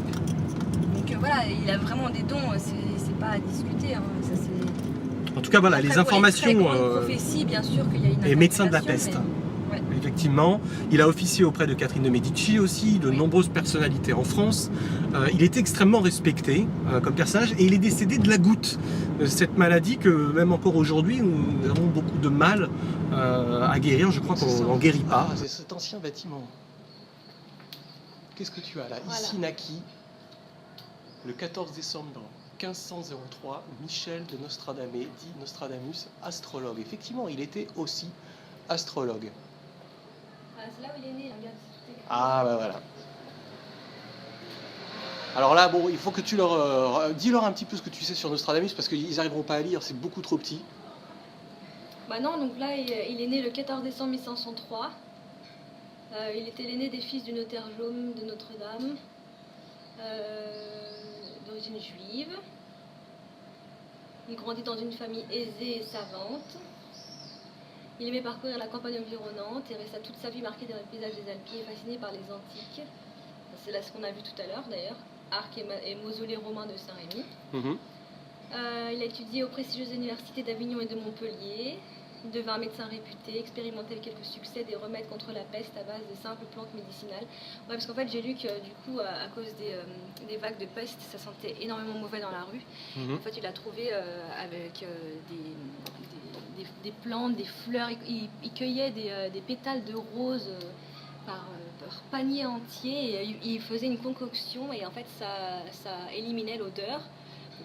Donc voilà, il a vraiment des dons, c'est pas à discuter, ça c'est... En tout cas, voilà, Après, les pour informations... les très grandes prophéties, bien sûr qu'il y a une et médecin de la peste. interprétation, mais- ouais. Effectivement, il a officié auprès de Catherine de Médicis aussi, de nombreuses personnalités en France. Il était extrêmement respecté comme personnage et il est décédé de la goutte. Cette maladie que même encore aujourd'hui, nous avons beaucoup de mal à guérir. Je crois qu'on n'en guérit pas. C'est cet ancien bâtiment. Qu'est-ce que tu as là? Voilà. Ici naquit, le 14 décembre 1503, Michel de Nostradamus, dit Nostradamus, astrologue. Effectivement, il était aussi astrologue. C'est là où il est né, regarde. Ah bah voilà. Alors là, bon, il faut que tu leur... dis-leur un petit peu ce que tu sais sur Nostradamus, parce qu'ils n'arriveront pas à lire, c'est beaucoup trop petit. Bah non, donc là, il est né le 14 décembre 1503. Il était l'aîné des fils du notaire Jaume de Notre-Dame, d'origine juive. Il grandit dans une famille aisée et savante. Il aimait parcourir la campagne environnante et resta toute sa vie marqué dans les paysages des Alpes et fasciné par les antiques. C'est là ce qu'on a vu tout à l'heure d'ailleurs, arc et mausolée romain de Saint-Rémy. Il a étudié aux prestigieuses universités d'Avignon et de Montpellier. Il devint un médecin réputé, expérimenté avec quelques succès des remèdes contre la peste à base de simples plantes médicinales. Ouais, parce qu'en fait, j'ai lu que du coup, à cause des vagues de peste, ça sentait énormément mauvais dans la rue. En fait, il a trouvé avec des plantes, des fleurs. Il cueillait des pétales de roses par panier entier. Et il faisait une concoction et en fait, ça éliminait l'odeur.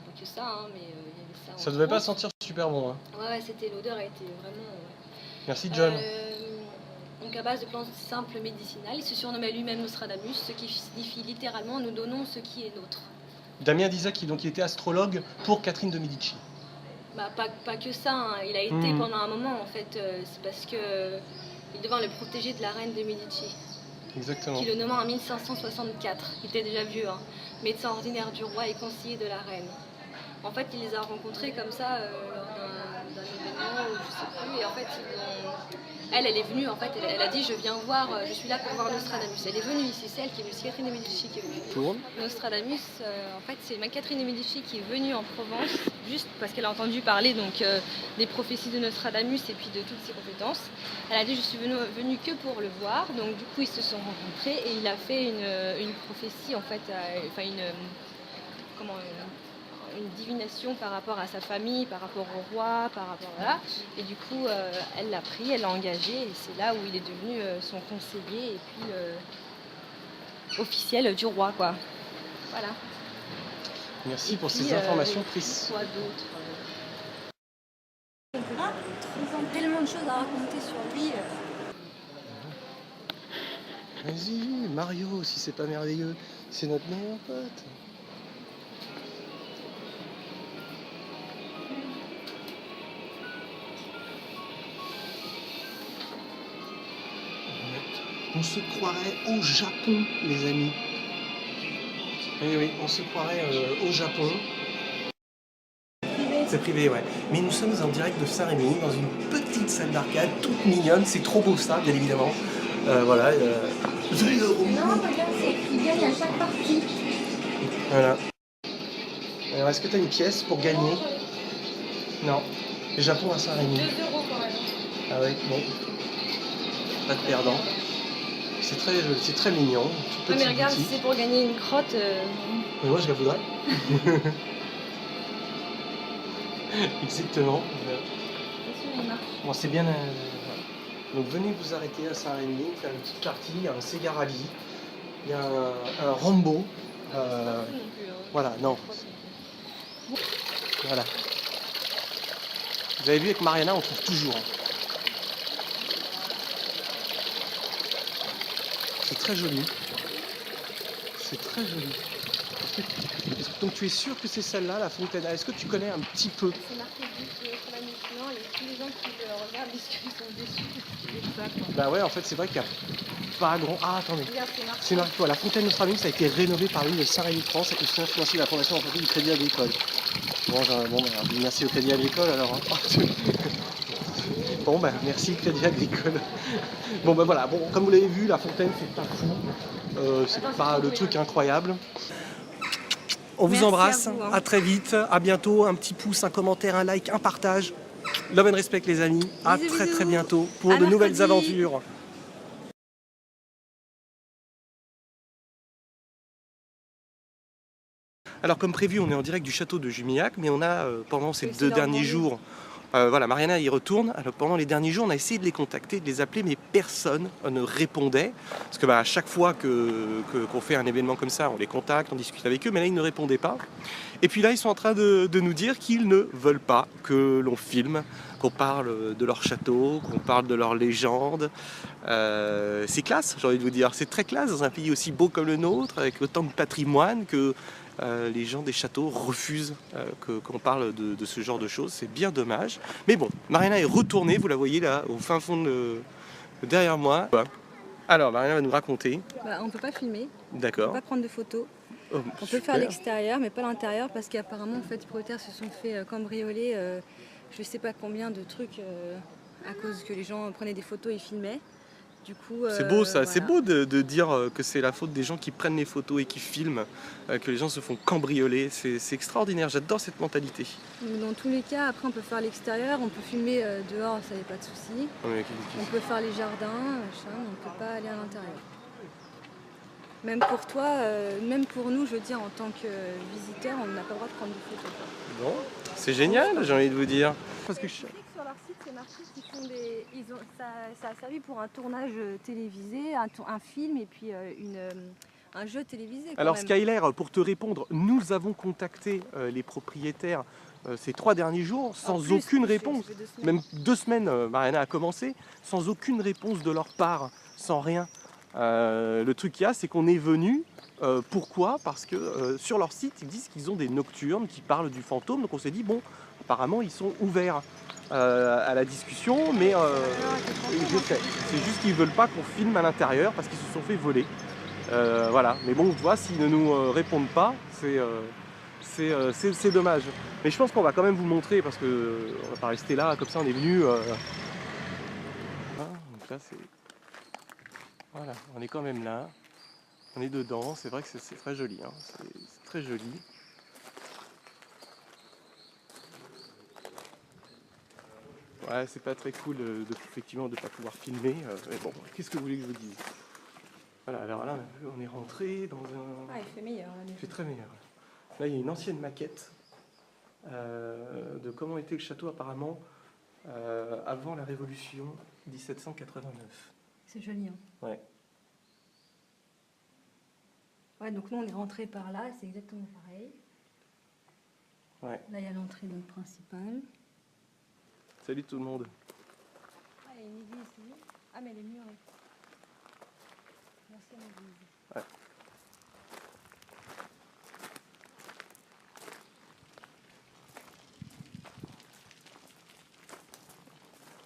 Pas que ça, hein, mais il y avait ça. Ça devait pas sentir super bon. Hein. Ouais, c'était l'odeur a été vraiment. Merci John. Donc à base de plantes simples médicinales, il se surnommait lui-même Nostradamus, ce qui signifie littéralement nous donnons ce qui est nôtre. Damien disait qu'il était astrologue pour Catherine de Médicis. Bah, pas que ça, hein. Il a été pendant un moment en fait, c'est parce que il devint le protégé de la reine de Médicis. Exactement. Qui le nomma en 1564. Il était déjà vieux, hein. Médecin ordinaire du roi et conseiller de la reine. En fait, il les a rencontrés comme ça lors d'un événement ou je sais plus. Et en fait, elle est venue. En fait, elle a dit je viens voir, je suis là pour voir Nostradamus. Elle est venue ici, c'est elle qui est venue, c'est Catherine de Médicis qui est venue. Nostradamus, en fait, c'est Catherine de Médicis qui est venue en Provence juste parce qu'elle a entendu parler donc des prophéties de Nostradamus et puis de toutes ses compétences. Elle a dit je suis venue que pour le voir. Donc du coup, ils se sont rencontrés et il a fait une prophétie en fait, une divination par rapport à sa famille, par rapport au roi, par rapport à là. Et du coup, elle l'a pris, elle l'a engagé, et c'est là où il est devenu son conseiller et puis officiel du roi, quoi. Voilà. Merci pour puis, ces informations précises. Quoi d'autre Ils ont tellement de choses à raconter sur lui. Vas-y, Mario, si c'est pas merveilleux, c'est notre meilleur pote. On se croirait au Japon, les amis. Oui, oui, on se croirait au Japon. C'est privé, ouais. Mais nous sommes en direct de Saint-Rémy, dans une petite salle d'arcade, toute mignonne. C'est trop beau ça, bien évidemment. Voilà. Vous avez le Non, regarde, c'est écrit gagne à chaque partie. Voilà. Alors, est-ce que tu as une pièce pour gagner? Non. Le Japon à Saint-Rémy. 2 € quand même. Ah oui, bon. Pas de perdant. C'est très mignon. Toute Ouais, mais petite regarde, si boutique. c'est pour gagner une crotte. Mais moi, je la voudrais. Exactement. Bon, c'est bien. Voilà. Donc, venez vous arrêter à Saint-Rémy, faire une petite partie. Il y a un Sega Rally. Il y a un Rambo. Voilà, non. Voilà. Vous avez vu avec Mariana, on trouve toujours. C'est très joli. C'est très joli. Donc tu es sûr que c'est celle-là, la fontaine? Est-ce que tu connais un petit peu? C'est marqué juste sur la Michelin et tous les gens qui le regardent disent qu'ils sont déçus. Bah ouais, en fait, c'est vrai qu'il n'y a pas grand... Ah, attendez. Regarde, c'est marqué. C'est marqué quoi? La fontaine Nostramine, ça a été rénové par l'île de Saint-Rémy de France et que soutien financier de la Fondation d'entreprise du Crédit Agricole. Bon, merci au Crédit Agricole alors. Hein. Bon, bah merci Crédit Agricole. Bon, bah voilà, bon, comme vous l'avez vu, la fontaine, c'est pas fou. C'est pas le truc incroyable. On vous Merci embrasse, à vous, hein. à très vite, à bientôt, un petit pouce, un commentaire, un like, un partage. Love and respect les amis, à Bisous, très bisous. bientôt pour À de nouvelles mercredi. aventures. Alors comme prévu, on est en direct du château de Jumillac, mais on a pendant ces Oui, c'est 2 leur derniers demande. jours, voilà, Mariana y retourne. Alors pendant les derniers jours, on a essayé de les contacter, de les appeler, mais personne ne répondait. Parce que à chaque fois qu'on fait un événement comme ça, on les contacte, on discute avec eux, mais là ils ne répondaient pas. Et puis là, ils sont en train de nous dire qu'ils ne veulent pas que l'on filme, qu'on parle de leur château, qu'on parle de leur légende. C'est classe, j'ai envie de vous dire. C'est très classe dans un pays aussi beau comme le nôtre, avec autant de patrimoine, que les gens des châteaux refusent qu'on parle de ce genre de choses. C'est bien dommage. Mais bon, Mariana est retournée, vous la voyez là, au fin fond derrière moi. Alors, Mariana va nous raconter. On peut pas filmer, on peut D'accord. pas prendre de photos. Oh, On peut faire super. l'extérieur, mais pas l'intérieur, parce qu'apparemment, en fait, les propriétaires se sont fait cambrioler je sais pas combien de trucs à cause que les gens prenaient des photos et filmaient. Du coup, C'est beau ça, c'est voilà. beau de dire que c'est la faute des gens qui prennent les photos et qui filment, que les gens se font cambrioler. C'est extraordinaire, j'adore cette mentalité. Donc, dans tous les cas, après, on peut faire l'extérieur, on peut filmer dehors, ça n'y a pas de souci. On peut faire les jardins, machin, mais on peut pas aller à l'intérieur. Même pour toi, même pour nous, je veux dire, en tant que visiteur, on n'a pas le droit de prendre de photos. Bon, c'est génial, j'ai envie de vous dire. Parce que Sur leur site, c'est marqué qu'ils font des. Ça a servi pour un tournage télévisé, un film et puis un jeu télévisé. Quand Alors même. Skyler, pour te répondre, nous avons contacté les propriétaires ces 3 derniers jours sans En plus, aucune plus, réponse. ça fait 2 semaines. Même 2 semaines, Mariana a commencé, sans aucune réponse de leur part, sans rien. Le truc qu'il y a, c'est qu'on est venu. Pourquoi? Parce que sur leur site, ils disent qu'ils ont des nocturnes qui parlent du fantôme. Donc on s'est dit, bon, apparemment, ils sont ouverts à la discussion, mais je sais. C'est juste qu'ils ne veulent pas qu'on filme à l'intérieur parce qu'ils se sont fait voler. Voilà. Mais bon, tu vois, s'ils ne nous répondent pas, c'est dommage. Mais je pense qu'on va quand même vous montrer parce qu'on ne va pas rester là, comme ça, on est venu. Voilà, donc là, c'est. Voilà, on est quand même là, on est dedans, c'est vrai que c'est très joli, hein. C'est très joli. Ouais, c'est pas très cool effectivement de ne pas pouvoir filmer, mais bon, qu'est-ce que vous voulez que je vous dise? Voilà, alors là, on est rentré dans un... Ah, il fait meilleur. Là, Il fait très meilleur. Là, il y a une ancienne maquette de comment était le château apparemment avant la Révolution 1789. C'est joli. Hein. Ouais. Ouais, donc nous on est rentré par là, c'est exactement pareil. Ouais. Là il y a l'entrée donc principale. Salut tout le monde. Ah, il y a une église ici. Ah, mais elle est murée. L'ancienne église. Ouais.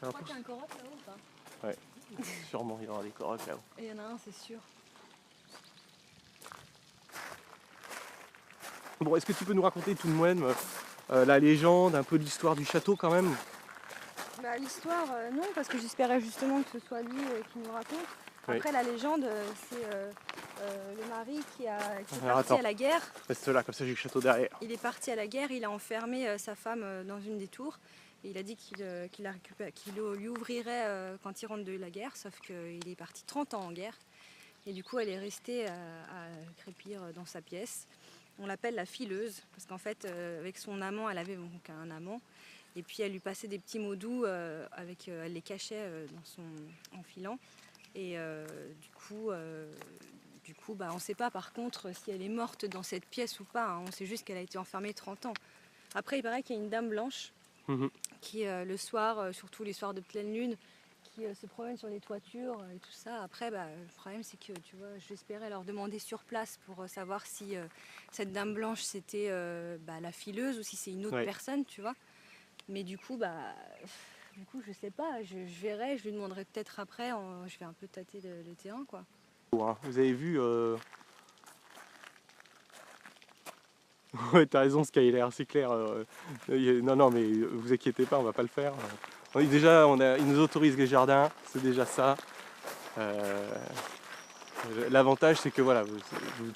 Je crois qu'il y a un corotte là-haut ou pas? Sûrement, il y aura des corocs là-haut. Et il y en a un, c'est sûr. Bon, est-ce que tu peux nous raconter tout de même la légende, un peu l'histoire du château quand même? Bah, l'histoire, non, parce que j'espérais justement que ce soit lui qui nous raconte. Oui. Après, la légende, c'est le mari qui est Alors, parti attends. à la guerre. Reste là, comme ça j'ai le château derrière. Il est parti à la guerre, il a enfermé sa femme dans une des tours. Et il a dit qu'il lui ouvrirait quand il rentre de la guerre, sauf qu'il est parti 30 ans en guerre. Et du coup, elle est restée à crépir dans sa pièce. On l'appelle la fileuse, parce qu'en fait, avec son amant, elle avait donc un amant. Et puis, elle lui passait des petits mots doux, elle les cachait en filant. Et du coup, bah, on ne sait pas par contre si elle est morte dans cette pièce ou pas. Hein. On sait juste qu'elle a été enfermée 30 ans. Après, il paraît qu'il y a une dame blanche qui, le soir, surtout les soirs de pleine lune, qui se promène sur les toitures et tout ça. Après, bah, le problème, c'est que, tu vois, j'espérais leur demander sur place pour savoir si cette dame blanche, c'était la fileuse ou si c'est une autre personne, tu vois. Mais du coup, je sais pas, je verrai, je lui demanderai peut-être après, je vais un peu tâter le terrain, quoi. Vous avez vu Ouais, t'as raison, Skyler, c'est clair. Non, mais vous inquiétez pas, on va pas le faire. Déjà, ils nous autorisent les jardins, c'est déjà ça. L'avantage, c'est que voilà, vous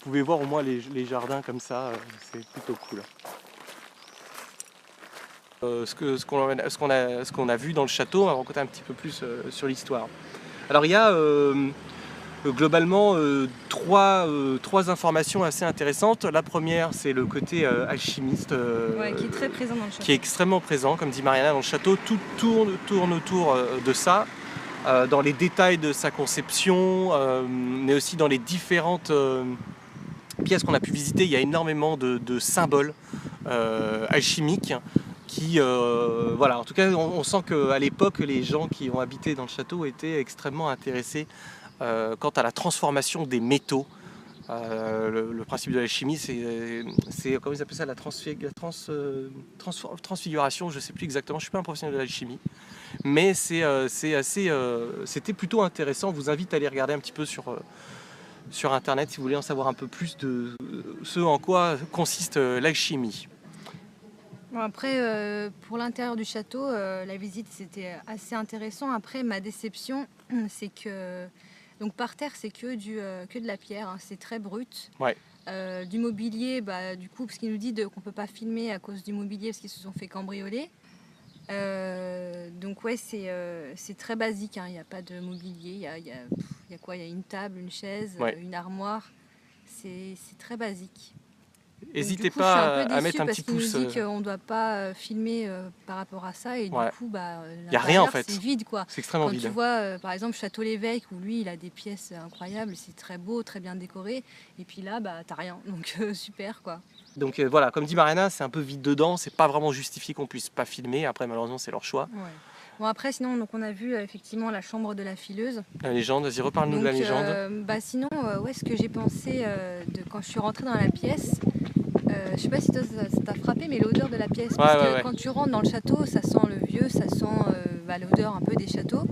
pouvez voir au moins les jardins comme ça, c'est plutôt cool. Ce qu'on a vu dans le château, on va raconter un petit peu plus sur l'histoire. Alors il y a globalement trois informations assez intéressantes. La première, c'est le côté alchimiste qui est très présent dans le château. Qui est extrêmement présent, comme dit Mariana, dans le château. Tout tourne autour de ça, dans les détails de sa conception, mais aussi dans les différentes pièces qu'on a pu visiter. Il y a énormément de symboles alchimiques qui, voilà, en tout cas, on sent qu'à l'époque, les gens qui ont habité dans le château étaient extrêmement intéressés quant à la transformation des métaux. Le principe de l'alchimie, c'est comment ils appellent ça, la transfiguration, je ne sais plus exactement, je ne suis pas un professionnel de l'alchimie, mais c'était plutôt intéressant. Je vous invite à aller regarder un petit peu sur internet si vous voulez en savoir un peu plus de ce en quoi consiste l'alchimie. Bon, après, pour l'intérieur du château, la visite c'était assez intéressant. Après, ma déception, c'est que donc par terre, c'est que de la pierre, hein, c'est très brut. Ouais. Du mobilier, du coup, parce qu'il nous dit qu'on ne peut pas filmer à cause du mobilier parce qu'ils se sont fait cambrioler. Donc ouais, c'est très basique, hein, il n'y a pas de mobilier, il y a quoi? Il y a une table, une chaise, une armoire, c'est très basique. N'hésitez pas à mettre un petit pouce. Parce qu'il nous dit qu'on ne doit pas filmer par rapport à ça et du coup, il n'y a rien en fait. C'est vide, quoi. C'est extrêmement Quand vide. tu vois, par exemple, Château-l'Évêque, où lui, il a des pièces incroyables, c'est très beau, très bien décoré. Et puis là, t'as rien. Donc super, quoi. Donc voilà, comme dit Mariana, c'est un peu vide dedans. C'est pas vraiment justifié qu'on puisse pas filmer. Après, malheureusement, c'est leur choix. Ouais. Bon, après, sinon, donc, on a vu effectivement la chambre de la fileuse. La légende, vas-y, reparle-nous de la légende. Sinon, ce que j'ai pensé quand je suis rentrée dans la pièce, je sais pas si toi ça t'a frappé, mais l'odeur de la pièce, parce que quand tu rentres dans le château, ça sent le vieux, ça sent l'odeur un peu des châteaux,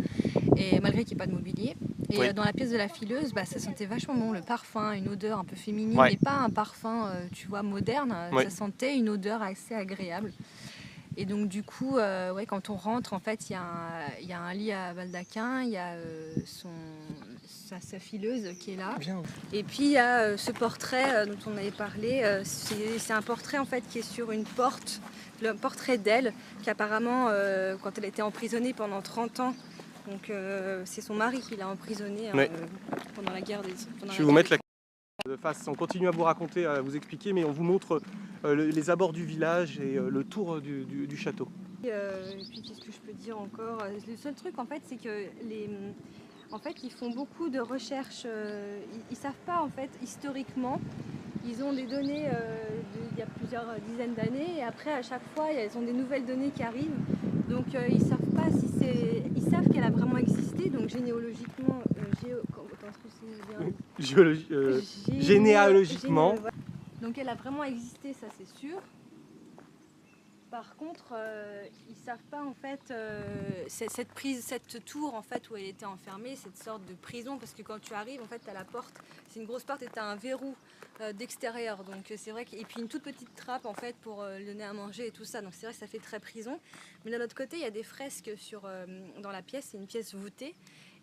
et malgré qu'il n'y ait pas de mobilier. Et dans la pièce de la fileuse, ça sentait vachement bon, le parfum, une odeur un peu féminine, mais pas un parfum, tu vois, moderne. Ça sentait une odeur assez agréable. Et donc du coup, quand on rentre, en fait, il y a un lit à baldaquin, il y a sa fileuse qui est là. Bien. Et puis il y a ce portrait dont on avait parlé. C'est un portrait en fait qui est sur une porte, le portrait d'elle, qui apparemment, quand elle a été emprisonnée pendant 30 ans, donc c'est son mari qui l'a emprisonnée pendant la guerre des... Je vais vous mettre la de face. On continue à vous raconter, à vous expliquer, mais on vous montre les abords du village et le tour du château. Et puis qu'est-ce que je peux dire encore? Le seul truc en fait, c'est que ils font beaucoup de recherches. Ils savent pas en fait historiquement. Ils ont des données il y a plusieurs dizaines d'années et après à chaque fois ils ont des nouvelles données qui arrivent. Donc ils savent pas si c'est. Ils savent qu'elle a vraiment existé. Donc généalogiquement, généalogiquement. Donc elle a vraiment existé, ça c'est sûr. Par contre, ils savent pas en fait cette tour en fait où elle était enfermée, cette sorte de prison, parce que quand tu arrives en fait t'as la porte, c'est une grosse porte et t'as un verrou d'extérieur, donc c'est vrai et puis une toute petite trappe en fait pour le donner à manger et tout ça, donc c'est vrai que ça fait très prison. Mais d'un autre côté il y a des fresques dans la pièce, c'est une pièce voûtée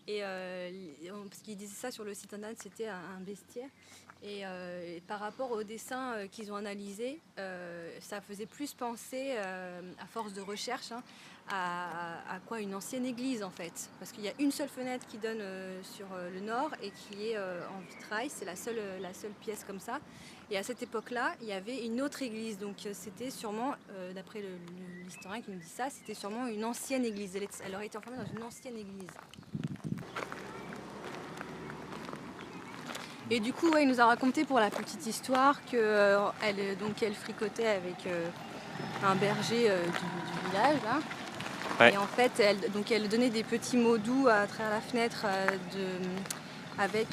et parce qu'ils disaient ça sur le site internet, c'était un bestiaire. Et par rapport aux dessins qu'ils ont analysés, ça faisait plus penser, à force de recherche, hein, à quoi une ancienne église en fait. Parce qu'il y a une seule fenêtre qui donne sur le nord et qui est en vitrail, c'est la seule pièce comme ça. Et à cette époque-là, il y avait une autre église, donc c'était sûrement, d'après l'historien qui nous dit ça, c'était sûrement une ancienne église. Elle aurait été enfermée dans une ancienne église. Et du coup, ouais, il nous a raconté pour la petite histoire qu'elle fricotait avec un berger du village. Là. Ouais. Et en fait, elle donnait des petits mots doux à travers la fenêtre avec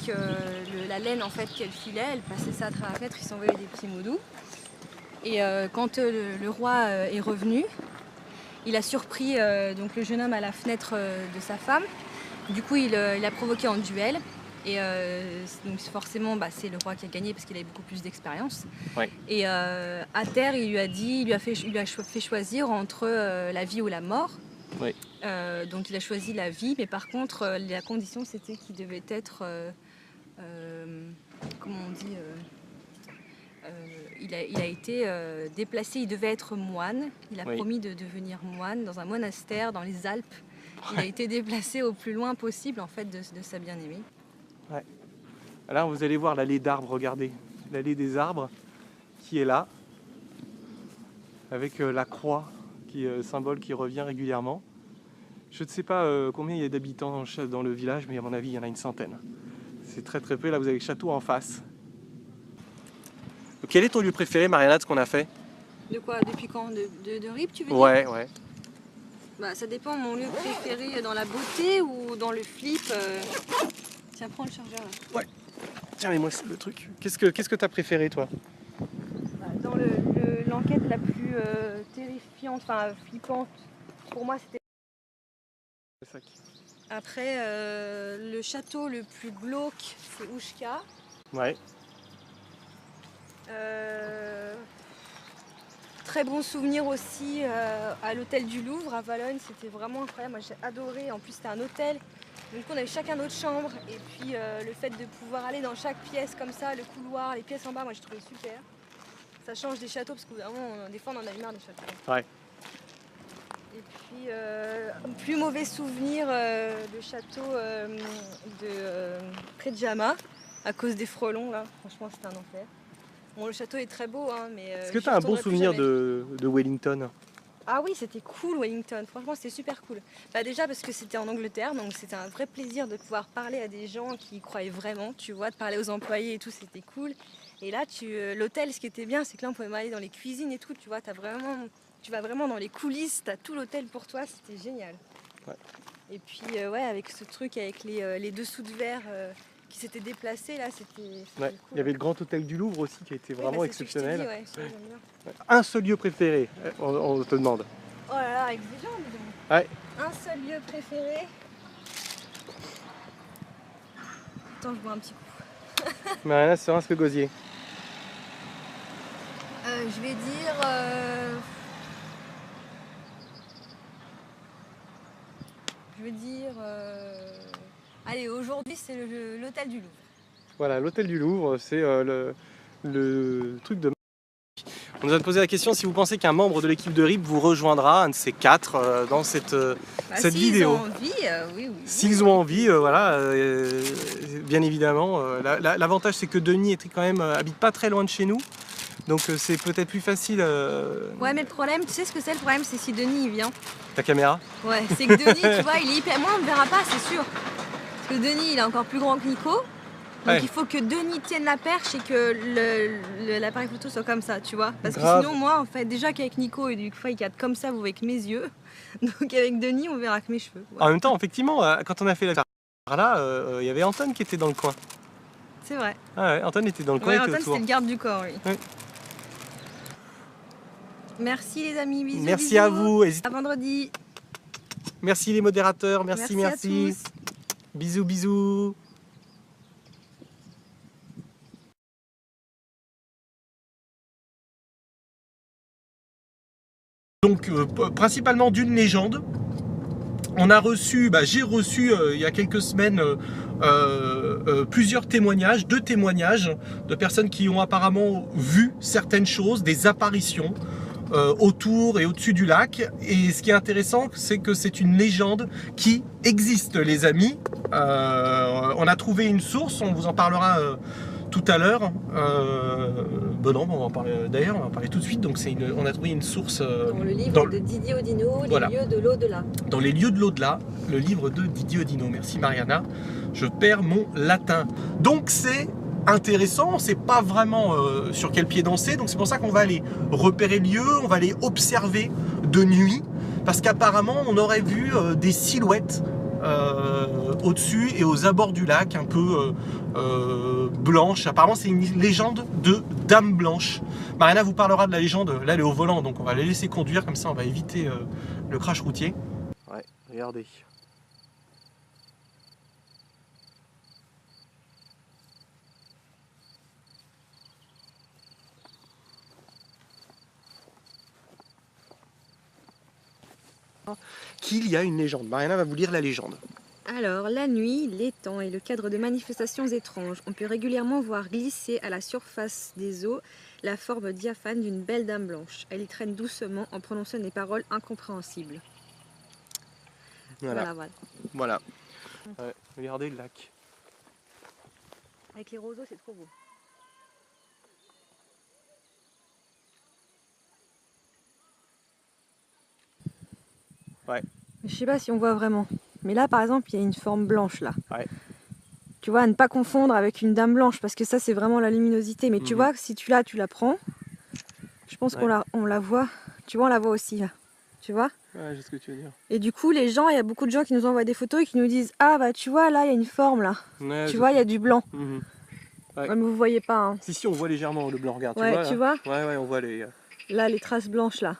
la laine en fait, qu'elle filait. Elle passait ça à travers la fenêtre, il s'envoyait des petits mots doux. Et quand le roi est revenu, il a surpris donc le jeune homme à la fenêtre de sa femme. Du coup, il a provoqué en duel. Et donc forcément, c'est le roi qui a gagné parce qu'il avait beaucoup plus d'expérience. Ouais. Et à terre, il lui a fait choisir entre la vie ou la mort. Ouais. Donc il a choisi la vie, mais par contre, la condition c'était qu'il devait être, comment on dit, il a été déplacé, il devait être moine. Il a promis de devenir moine dans un monastère dans les Alpes. Il a été déplacé au plus loin possible en fait de sa bien-aimée. Ouais. Là, vous allez voir l'allée d'arbres, regardez. L'allée des arbres qui est là, avec la croix, symbole qui revient régulièrement. Je ne sais pas combien il y a d'habitants dans le village, mais à mon avis, il y en a une centaine. C'est très très peu. Là, vous avez le château en face. Quel est ton lieu préféré, Mariana, de ce qu'on a fait? De quoi? Depuis quand? De RIP, tu veux dire? Ouais. Ça dépend, mon lieu préféré dans la beauté ou dans le flip. Tiens, prends le chargeur là. Ouais. Tiens, mais moi, c'est le truc. Qu'est-ce que t'as préféré, toi? Dans l'enquête la plus terrifiante, enfin flippante, pour moi c'était... Après, le château le plus glauque, c'est Oushka. Ouais. Très bon souvenir aussi à l'hôtel du Louvre à Valognes, c'était vraiment incroyable, moi j'ai adoré, en plus c'était un hôtel, donc on avait chacun notre chambre et puis le fait de pouvoir aller dans chaque pièce comme ça, le couloir, les pièces en bas, moi j'ai trouvé super. Ça change des châteaux parce que vraiment, des fois on en a eu marre des châteaux. Ouais. Et puis, plus mauvais souvenir, le château près de Jama, à cause des frelons là, franchement c'était un enfer. Bon, le château est très beau, hein, mais... Est-ce que tu as un bon souvenir de Wellington? Ah oui, c'était cool Wellington, franchement c'était super cool. Déjà parce que c'était en Angleterre, donc c'était un vrai plaisir de pouvoir parler à des gens qui y croyaient vraiment, tu vois, de parler aux employés et tout, c'était cool. Et là, l'hôtel, ce qui était bien, c'est que là on pouvait aller dans les cuisines et tout, tu vois, tu vas vraiment dans les coulisses, t'as tout l'hôtel pour toi, c'était génial. Ouais. Et puis avec ce truc, avec les dessous de verre qui s'étaient déplacés, là, c'était Ouais. cool. Il y avait le grand hôtel du Louvre aussi qui a été vraiment exceptionnel. C'est ce que je t'ai dit, ouais, j'aime bien. Un seul lieu préféré, on te demande. Oh là là, exigeant, dis donc. Ouais. Un seul lieu préféré. Attends, je bois un petit coup. Mariana, c'est ce gosier. Je vais dire... Allez, aujourd'hui, c'est l'hôtel du Louvre. Voilà, l'hôtel du Louvre, c'est le truc de... On nous a posé la question si vous pensez qu'un membre de l'équipe de RIP vous rejoindra, un de ces quatre, dans cette vidéo. S'ils ont envie, oui. S'ils ont envie, voilà, bien évidemment. L'avantage, c'est que Denis habite pas très loin de chez nous. Donc c'est peut-être plus facile. Ouais, mais le problème, tu sais ce que c'est le problème, c'est si Denis il vient. Ta caméra? Ouais, c'est que Denis, tu vois, il est hyper... Moi, on ne verra pas, c'est sûr. Parce que Denis, il est encore plus grand que Nico. Donc il faut que Denis tienne la perche et que l'appareil photo soit comme ça, tu vois. Parce que sinon, moi, en fait, déjà qu'avec Nico, et du coup, il cadre comme ça, vous voyez que mes yeux. Donc avec Denis, on verra que mes cheveux. Voilà. En même temps, effectivement, quand on a fait la là, il y avait Anton qui était dans le coin. C'est vrai. Ah ouais, Anton était dans le coin. Ouais, Anton, c'était le garde du corps, oui. Ouais. Merci les amis, bisous. Merci bisous. à vous. À vendredi. Merci les modérateurs. Merci. À tous. Bisous, bisous. Donc, principalement d'une légende. On a reçu, j'ai reçu il y a quelques semaines plusieurs témoignages, 2 témoignages de personnes qui ont apparemment vu certaines choses, des apparitions autour et au-dessus du lac. Et ce qui est intéressant, c'est que c'est une légende qui existe, les amis. On a trouvé une source, on vous en parlera tout à l'heure. Non, on va en parler d'ailleurs, on va en parler tout de suite. Donc on a trouvé une source Dans le livre de Didier Odino, Voilà. Les lieux de l'au-delà. dans les lieux de l'au-delà, le livre de Didier Odino. Merci Mariana, je perds mon latin. Donc c'est intéressant, on ne sait pas vraiment sur quel pied danser, donc c'est pour ça qu'on va aller repérer le lieu, on va aller observer de nuit, parce qu'apparemment on aurait vu des silhouettes au-dessus et aux abords du lac, un peu blanches. Apparemment c'est une légende de Dame Blanche. Mariana vous parlera de la légende, là elle est au volant, donc on va la laisser conduire, comme ça on va éviter le crash routier. Ouais, regardez. Qu'il y a une légende. Mariana va vous lire la légende. Alors, la nuit, l'étang est le cadre de manifestations étranges. On peut régulièrement voir glisser à la surface des eaux la forme diaphane d'une belle dame blanche. Elle y traîne doucement en prononçant des paroles incompréhensibles. Voilà. Voilà. Ouais, regardez le lac. Avec les roseaux, c'est trop beau. Ouais. Je sais pas si on voit vraiment. Mais là, par exemple, il y a une forme blanche là. Ouais. Tu vois, à ne pas confondre avec une dame blanche, parce que ça, c'est vraiment la luminosité. Mais tu vois, si tu la prends, je pense qu'on la voit. Tu vois, on la voit aussi là. Tu vois? Ouais, je sais ce que tu veux dire. Et du coup, il y a beaucoup de gens qui nous envoient des photos et qui nous disent: ah bah tu vois, là, il y a une forme là. Ouais, Tu vois, il y a du blanc. Ouais. Ouais, mais vous voyez pas. Hein. Si, on voit légèrement le blanc, regarde. Ouais, tu vois? Ouais, on voit les... Là, les traces blanches là.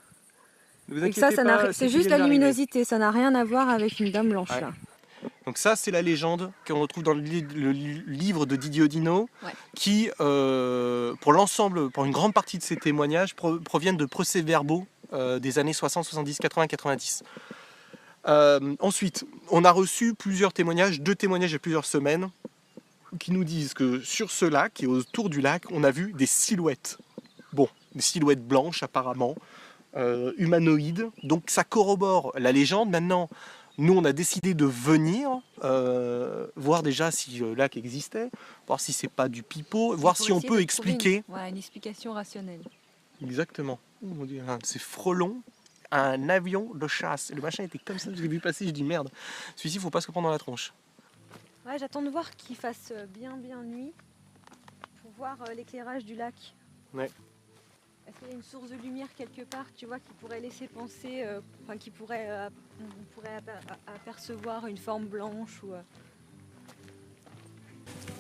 Ne vous Et ça, inquiétez pas, c'est juste la luminosité, ça n'a rien à voir avec une dame blanche Ouais. là. Donc ça, c'est la légende qu'on retrouve dans le livre de Didier Odino, Ouais. qui, pour l'ensemble, pour une grande partie de ces témoignages, proviennent de procès-verbaux des années 60, 70, 80, 90. Ensuite, on a reçu plusieurs témoignages, 2 témoignages il y a plusieurs semaines, qui nous disent que sur ce lac et autour du lac, on a vu des silhouettes. Bon, des silhouettes blanches apparemment, humanoïdes. Donc ça corrobore la légende. Maintenant, nous on a décidé de venir voir déjà si le lac existait, voir si c'est pas du pipeau, voir si on peut expliquer. Une explication rationnelle. Exactement. Oh mon Dieu, c'est Frelon, un avion de chasse. Et le machin était comme ça, je l'ai vu passer, je dis merde. Celui-ci, faut pas se le prendre dans la tronche. Ouais, j'attends de voir qu'il fasse bien nuit pour voir l'éclairage du lac. Ouais. Est-ce qu'il y a une source de lumière quelque part, tu vois, qui pourrait laisser penser, on pourrait apercevoir une forme blanche ou.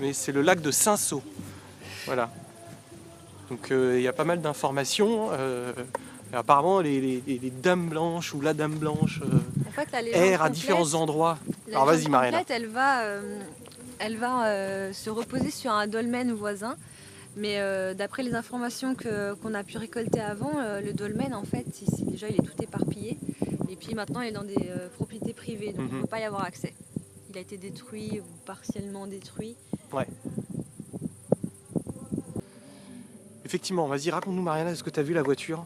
Mais c'est le lac de Saint-Saul. Voilà. Donc il y a pas mal d'informations. Apparemment, les dames blanches ou la dame blanche En fait, la légende errent à complète- différents endroits. La Alors vas-y, légende Mariana. complète, elle va se reposer sur un dolmen voisin. Mais d'après les informations qu'on a pu récolter avant, le dolmen, en fait, déjà, il est tout éparpillé. Et puis maintenant, il est dans des propriétés privées, donc il ne peut pas y avoir accès. Il a été détruit ou partiellement détruit. Ouais. Effectivement, vas-y, raconte-nous, Mariana, est-ce que tu as vu la voiture?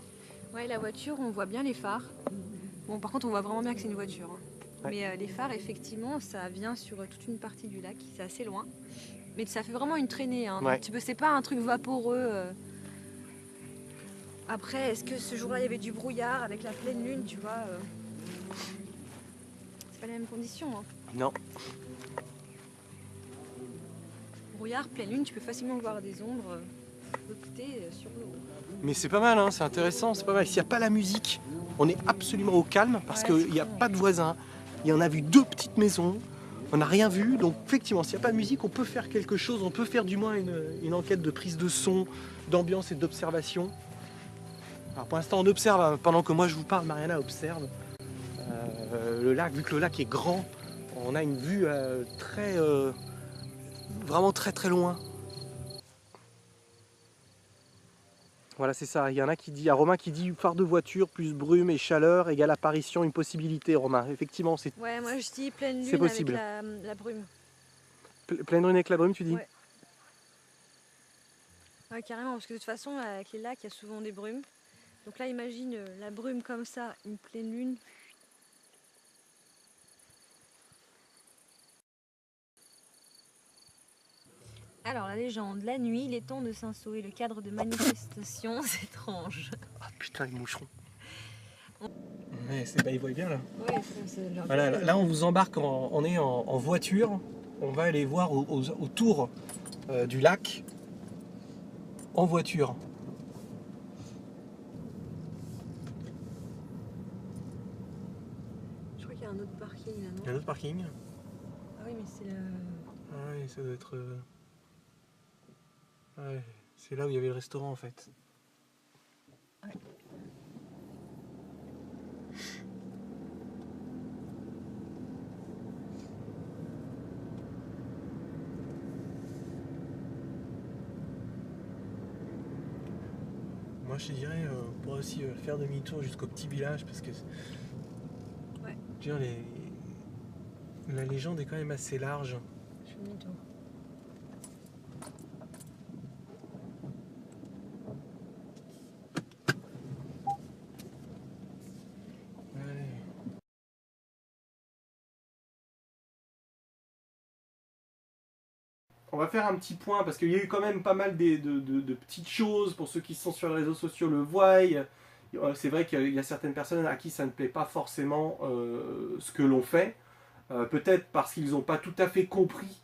Ouais, la voiture, on voit bien les phares. Bon, par contre, on voit vraiment bien que c'est une voiture. Hein. Ouais. Mais les phares, effectivement, ça vient sur toute une partie du lac. C'est assez loin. Mais ça fait vraiment une traînée. Hein. Ouais. C'est pas un truc vaporeux. Après, est-ce que ce jour-là, il y avait du brouillard avec la pleine lune, tu vois C'est pas les mêmes conditions. Hein. Non. Brouillard, pleine lune, tu peux facilement voir des ombres flotter sur l'eau. Mais c'est pas mal, hein, c'est intéressant, c'est pas mal. S'il n'y a pas la musique, on est absolument au calme parce Ouais, qu'il n'y a pas de voisins. Il y en a vu 2 petites maisons. On n'a rien vu, donc effectivement, s'il n'y a pas de musique, on peut faire quelque chose, on peut faire du moins une enquête de prise de son, d'ambiance et d'observation. Alors pour l'instant on observe, hein, pendant que moi je vous parle, Mariana observe le lac. Vu que le lac est grand, on a une vue vraiment très loin. Voilà, c'est ça. Il y en a qui dit, il y a Romain qui dit phare de voiture plus brume et chaleur égale apparition, une possibilité, Romain. Effectivement, c'est Ouais, moi je dis pleine c'est lune avec possible. la brume. Pleine lune avec la brume, tu dis? Ouais. Ouais, carrément, parce que de toute façon, avec les lacs, il y a souvent des brumes. Donc là, imagine la brume comme ça, une pleine lune. Alors, la légende, la nuit, il est temps de Saint-Sauvé, le cadre de manifestations étranges. Ah putain, les moucherons. Ouais, c'est pas, ils voient bien là. Ouais, c'est genre... Voilà, là on vous embarque, on est en voiture. On va aller voir autour du lac en voiture. Je crois qu'il y a un autre parking là, non? Il y a un autre parking. Ah oui, mais c'est le... Ah oui, ça doit être... Ouais, c'est là où il y avait le restaurant en fait. Ouais. Moi je te dirais, on pourrait aussi faire demi-tour jusqu'au petit village parce que Ouais. je veux dire, la légende est quand même assez large. Je fais demi-tour. Allez. On va faire un petit point parce qu'il y a eu quand même pas mal de petites choses. Pour ceux qui sont sur les réseaux sociaux le voient. C'est vrai qu'il y a certaines personnes à qui ça ne plaît pas forcément ce que l'on fait. Peut-être parce qu'ils n'ont pas tout à fait compris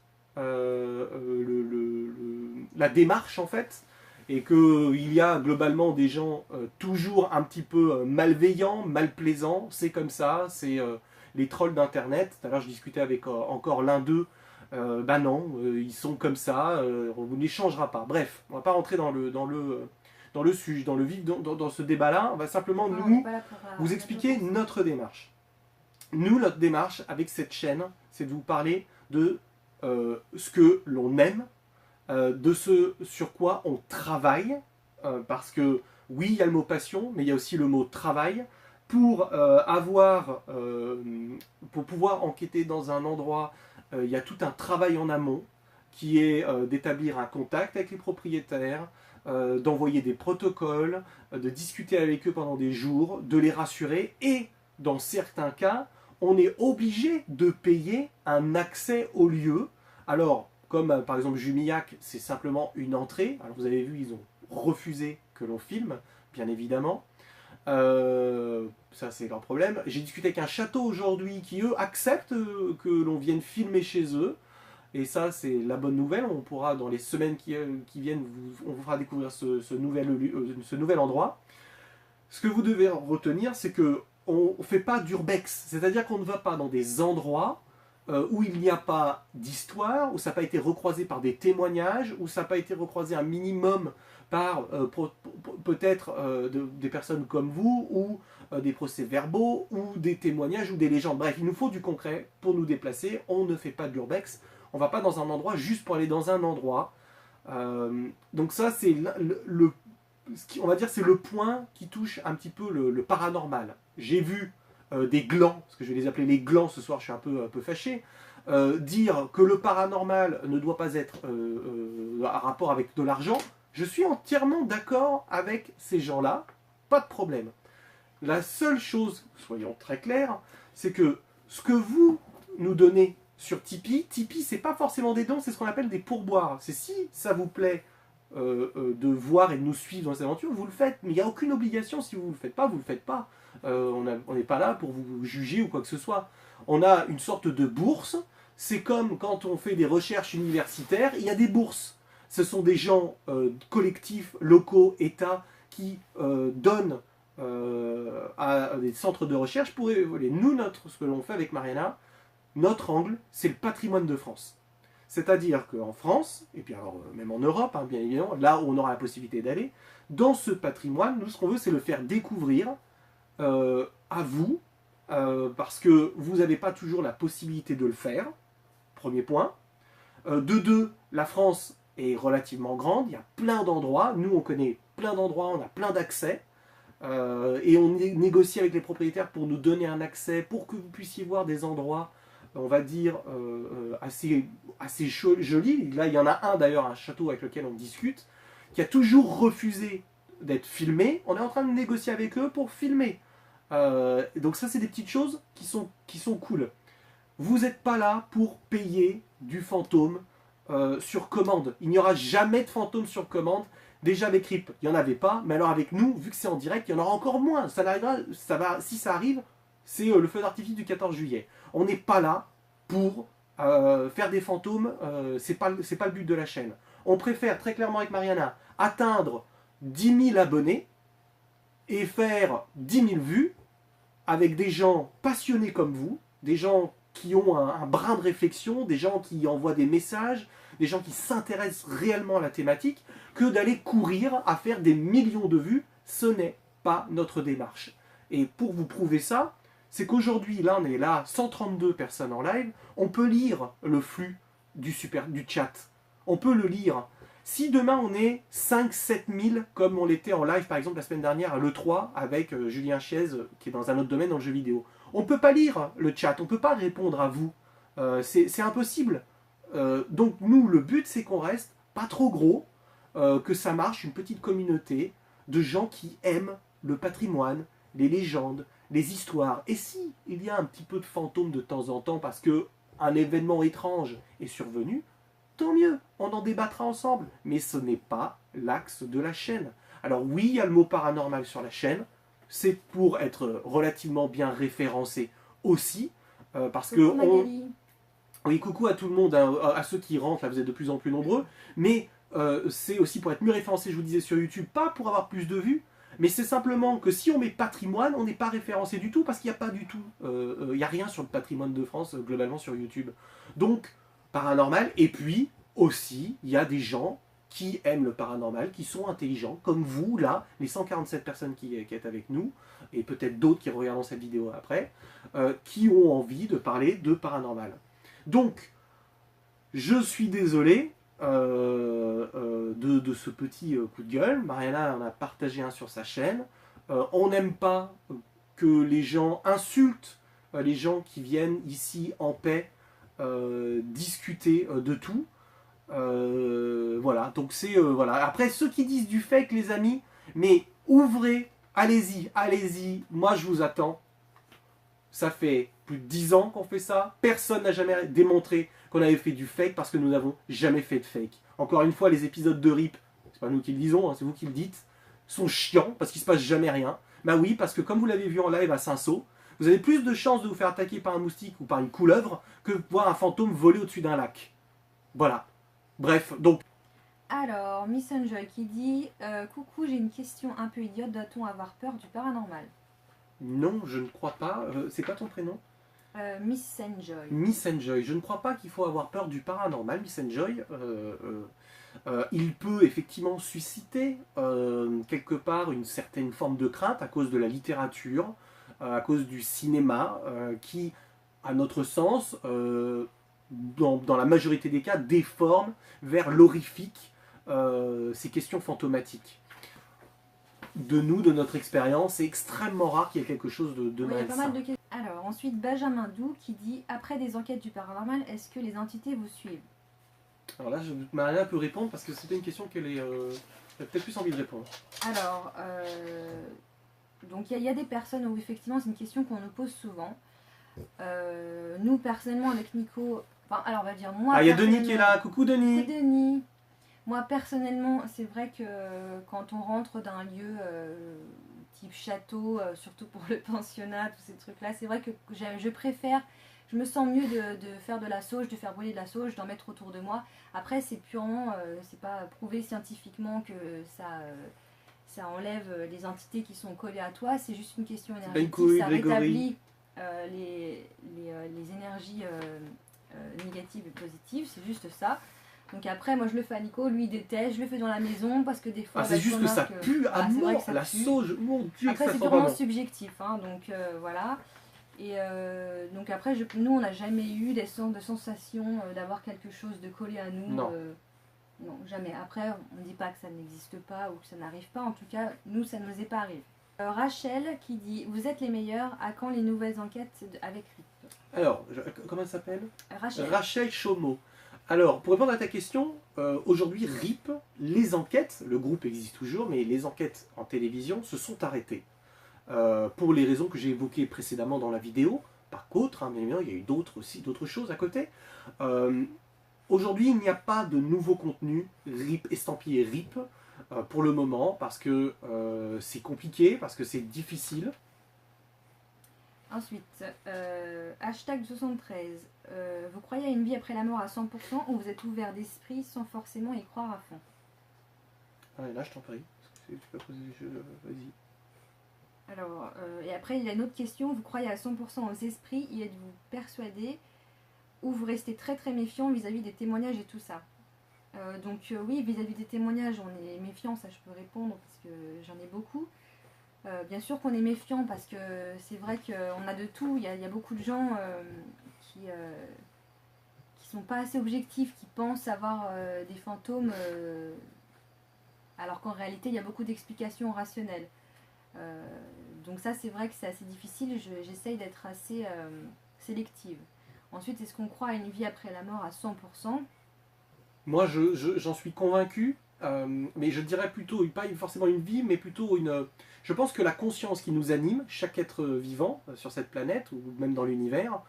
la démarche en fait. Et qu'il y a globalement des gens toujours un petit peu malveillants, malplaisants. C'est comme ça, c'est les trolls d'internet. Tout à l'heure je discutais avec encore l'un d'eux. Bah non, ils sont comme ça, on ne les changera pas. Bref, on va pas rentrer dans le sujet, dans le vif, dans ce débat-là. On va simplement vous expliquer notre démarche. Nous, notre démarche avec cette chaîne, c'est de vous parler de ce que l'on aime, de ce sur quoi on travaille, parce que oui, il y a le mot passion, mais il y a aussi le mot travail, pour pouvoir enquêter dans un endroit. Il y a tout un travail en amont qui est d'établir un contact avec les propriétaires, d'envoyer des protocoles, de discuter avec eux pendant des jours, de les rassurer et dans certains cas, on est obligé de payer un accès au lieu. Alors, comme par exemple Jumillac, c'est simplement une entrée. Alors vous avez vu, ils ont refusé que l'on filme, bien évidemment. Ça c'est leur problème. J'ai discuté avec un château aujourd'hui qui eux acceptent que l'on vienne filmer chez eux. Et ça c'est la bonne nouvelle. On pourra dans les semaines qui viennent, on vous fera découvrir ce nouvel endroit. Ce que vous devez retenir, c'est que on ne fait pas d'urbex. C'est-à-dire qu'on ne va pas dans des endroits où il n'y a pas d'histoire, où ça n'a pas été recroisé par des témoignages, où ça n'a pas été recroisé un minimum par peut-être des personnes comme vous, ou des procès-verbaux, ou des témoignages, ou des légendes. Bref, il nous faut du concret pour nous déplacer. On ne fait pas de l'urbex. On ne va pas dans un endroit juste pour aller dans un endroit. Donc ça, c'est on va dire c'est le point qui touche un petit peu le paranormal. J'ai vu des glands, parce que je vais les appeler les glands ce soir, je suis un peu fâché, dire que le paranormal ne doit pas être à rapport avec de l'argent. Je suis entièrement d'accord avec ces gens-là, pas de problème. La seule chose, soyons très clairs, c'est que ce que vous nous donnez sur Tipeee, c'est pas forcément des dons, c'est ce qu'on appelle des pourboires. C'est si ça vous plaît de voir et de nous suivre dans ces aventures, vous le faites, mais il n'y a aucune obligation. Si vous ne le faites pas, vous ne le faites pas. On n'est pas là pour vous juger ou quoi que ce soit. On a une sorte de bourse. C'est comme quand on fait des recherches universitaires, il y a des bourses. Ce sont des gens collectifs, locaux, États, qui donnent à des centres de recherche pour évoluer. Nous, ce que l'on fait avec Mariana, notre angle, c'est le patrimoine de France. C'est-à-dire qu'en France, et puis alors même en Europe, hein, bien évidemment, là où on aura la possibilité d'aller, dans ce patrimoine, nous, ce qu'on veut, c'est le faire découvrir à vous, parce que vous n'avez pas toujours la possibilité de le faire, premier point. De deux, la France est relativement grande, il y a plein d'endroits, nous on connaît plein d'endroits, on a plein d'accès, et on négocie avec les propriétaires pour nous donner un accès, pour que vous puissiez voir des endroits, on va dire, assez jolis. Là, il y en a un d'ailleurs, un château avec lequel on discute, qui a toujours refusé d'être filmé. On est en train de négocier avec eux pour filmer. Donc ça, c'est des petites choses qui sont cool. Vous n'êtes pas là pour payer du fantôme sur commande. Il n'y aura jamais de fantôme sur commande. Déjà avec RIP, il n'y en avait pas, mais alors avec nous, vu que c'est en direct, il y en aura encore moins. Ça n'arrivera, si ça arrive, c'est le feu d'artifice du 14 juillet. On n'est pas là pour faire des fantômes, c'est pas le but de la chaîne. On préfère très clairement avec Mariana atteindre 10 000 abonnés et faire 10 000 vues avec des gens passionnés comme vous, des gens qui ont un brin de réflexion, des gens qui envoient des messages, des gens qui s'intéressent réellement à la thématique, que d'aller courir à faire des millions de vues. Ce n'est pas notre démarche. Et pour vous prouver ça, c'est qu'aujourd'hui, là on est là, 132 personnes en live, on peut lire le flux du chat. On peut le lire. Si demain on est 5-7 000, comme on l'était en live par exemple la semaine dernière à l'E3 avec Julien Chiez, qui est dans un autre domaine dans le jeu vidéo, on ne peut pas lire le chat, on ne peut pas répondre à vous. C'est impossible. Donc nous, le but c'est qu'on reste pas trop gros, que ça marche, une petite communauté de gens qui aiment le patrimoine, les légendes, les histoires. Et si il y a un petit peu de fantômes de temps en temps parce que un événement étrange est survenu, tant mieux, on en débattra ensemble. Mais ce n'est pas l'axe de la chaîne. Alors oui, il y a le mot paranormal sur la chaîne, c'est pour être relativement bien référencé aussi, parce que oui, coucou à tout le monde, hein, à ceux qui rentrent, là vous êtes de plus en plus nombreux, mais c'est aussi pour être mieux référencé, je vous disais sur YouTube, pas pour avoir plus de vues, mais c'est simplement que si on met patrimoine, on n'est pas référencé du tout, parce qu'il n'y a pas du tout, il n'y a rien sur le patrimoine de France, globalement sur YouTube. Donc, paranormal, et puis aussi, il y a des gens qui aiment le paranormal, qui sont intelligents, comme vous, là, les 147 personnes qui êtes avec nous, et peut-être d'autres qui regarderont cette vidéo après, qui ont envie de parler de paranormal. Donc, je suis désolé de ce petit coup de gueule. Mariana en a partagé un sur sa chaîne. On n'aime pas que les gens insultent les gens qui viennent ici en paix discuter de tout. Voilà, donc c'est... voilà. Après, ceux qui disent du fake, les amis, mais ouvrez, allez-y, allez-y, moi je vous attends. Ça fait plus de 10 ans qu'on fait ça. Personne n'a jamais démontré qu'on avait fait du fake parce que nous n'avons jamais fait de fake. Encore une fois, les épisodes de RIP, c'est pas nous qui le disons, hein, c'est vous qui le dites, sont chiants parce qu'il se passe jamais rien. Bah oui, parce que comme vous l'avez vu en live à Saint-Saul, vous avez plus de chances de vous faire attaquer par un moustique ou par une couleuvre que de voir un fantôme voler au-dessus d'un lac. Voilà. Bref, donc... Alors, Miss Enjoy qui dit coucou, j'ai une question un peu idiote, doit-on avoir peur du paranormal? Non, je ne crois pas. C'est quoi ton prénom? Miss Enjoy. Miss Enjoy. Je ne crois pas qu'il faut avoir peur du paranormal. Miss Enjoy, il peut effectivement susciter quelque part une certaine forme de crainte à cause de la littérature, à cause du cinéma, qui, à notre sens, dans la majorité des cas, déforme vers l'horrifique ces questions fantomatiques. De notre expérience, c'est extrêmement rare qu'il y ait quelque chose de oui, il y a pas malsain. mal de questions. Alors, ensuite, Benjamin Doux qui dit après des enquêtes du paranormal, est-ce que les entités vous suivent? Alors là, Mariana peut répondre parce que c'était une question qu'elle a peut-être plus envie de répondre. Alors, donc il y a des personnes où effectivement c'est une question qu'on nous pose souvent. Nous, personnellement, avec Nico, enfin, alors on va dire moi. Ah, il y a Denis qui est là. Coucou Denis. Coucou Denis. Moi, personnellement, c'est vrai que quand on rentre d'un lieu type château, surtout pour le pensionnat, tous ces trucs-là, c'est vrai que je préfère, je me sens mieux de faire de la sauge, de faire brûler de la sauge, d'en mettre autour de moi. Après, c'est purement, c'est pas prouvé scientifiquement que ça enlève les entités qui sont collées à toi, c'est juste une question énergétique, ça rétablit les énergies négative et positive, c'est juste ça. Donc après, moi je le fais à Nico, lui il déteste, je le fais dans la maison parce que des fois... Ah, c'est juste que ça pue à mort, la sauge, mon Dieu, après que ça c'est sent purement vraiment. subjectif, hein, donc voilà. Et donc après, nous on n'a jamais eu des sortes de sensations d'avoir quelque chose de collé à nous. Non. Non, jamais. Après, on ne dit pas que ça n'existe pas ou que ça n'arrive pas. En tout cas, nous, ça ne nous est pas arrivé. Rachel qui dit « Vous êtes les meilleurs, à quand les nouvelles enquêtes avec RIP ?» Alors, comment elle s'appelle? Rachel. Rachel Chaumeau. Alors, pour répondre à ta question, aujourd'hui, RIP, les enquêtes, le groupe existe toujours, mais les enquêtes en télévision se sont arrêtées. Pour les raisons que j'ai évoquées précédemment dans la vidéo, par contre, hein, mais il y a eu d'autres choses à côté. Aujourd'hui, il n'y a pas de nouveau contenu RIP, estampillé RIP, pour le moment, parce que c'est compliqué, parce que c'est difficile. Ensuite, hashtag 73. Vous croyez à une vie après la mort à 100% ou vous êtes ouvert d'esprit sans forcément y croire à fond? Ah, là, je t'en prie. Tu peux poser des jeux, vas-y. Alors, et après, il y a une autre question. Vous croyez à 100% aux esprits, y êtes-vous persuadé ou vous restez très très méfiant vis-à-vis des témoignages et tout ça? Donc oui, vis-à-vis des témoignages, on est méfiant, ça je peux répondre parce que j'en ai beaucoup. Bien sûr qu'on est méfiant parce que c'est vrai qu'on a de tout. Il y a beaucoup de gens qui sont pas assez objectifs, qui pensent avoir des fantômes, alors qu'en réalité il y a beaucoup d'explications rationnelles. Donc ça c'est vrai que c'est assez difficile, j'essaye d'être assez sélective. Ensuite, est-ce qu'on croit à une vie après la mort à 100%? Moi, j'en suis convaincu, mais je dirais plutôt, pas forcément une vie, mais plutôt une... Je pense que la conscience qui nous anime, chaque être vivant sur cette planète, ou même dans l'univers,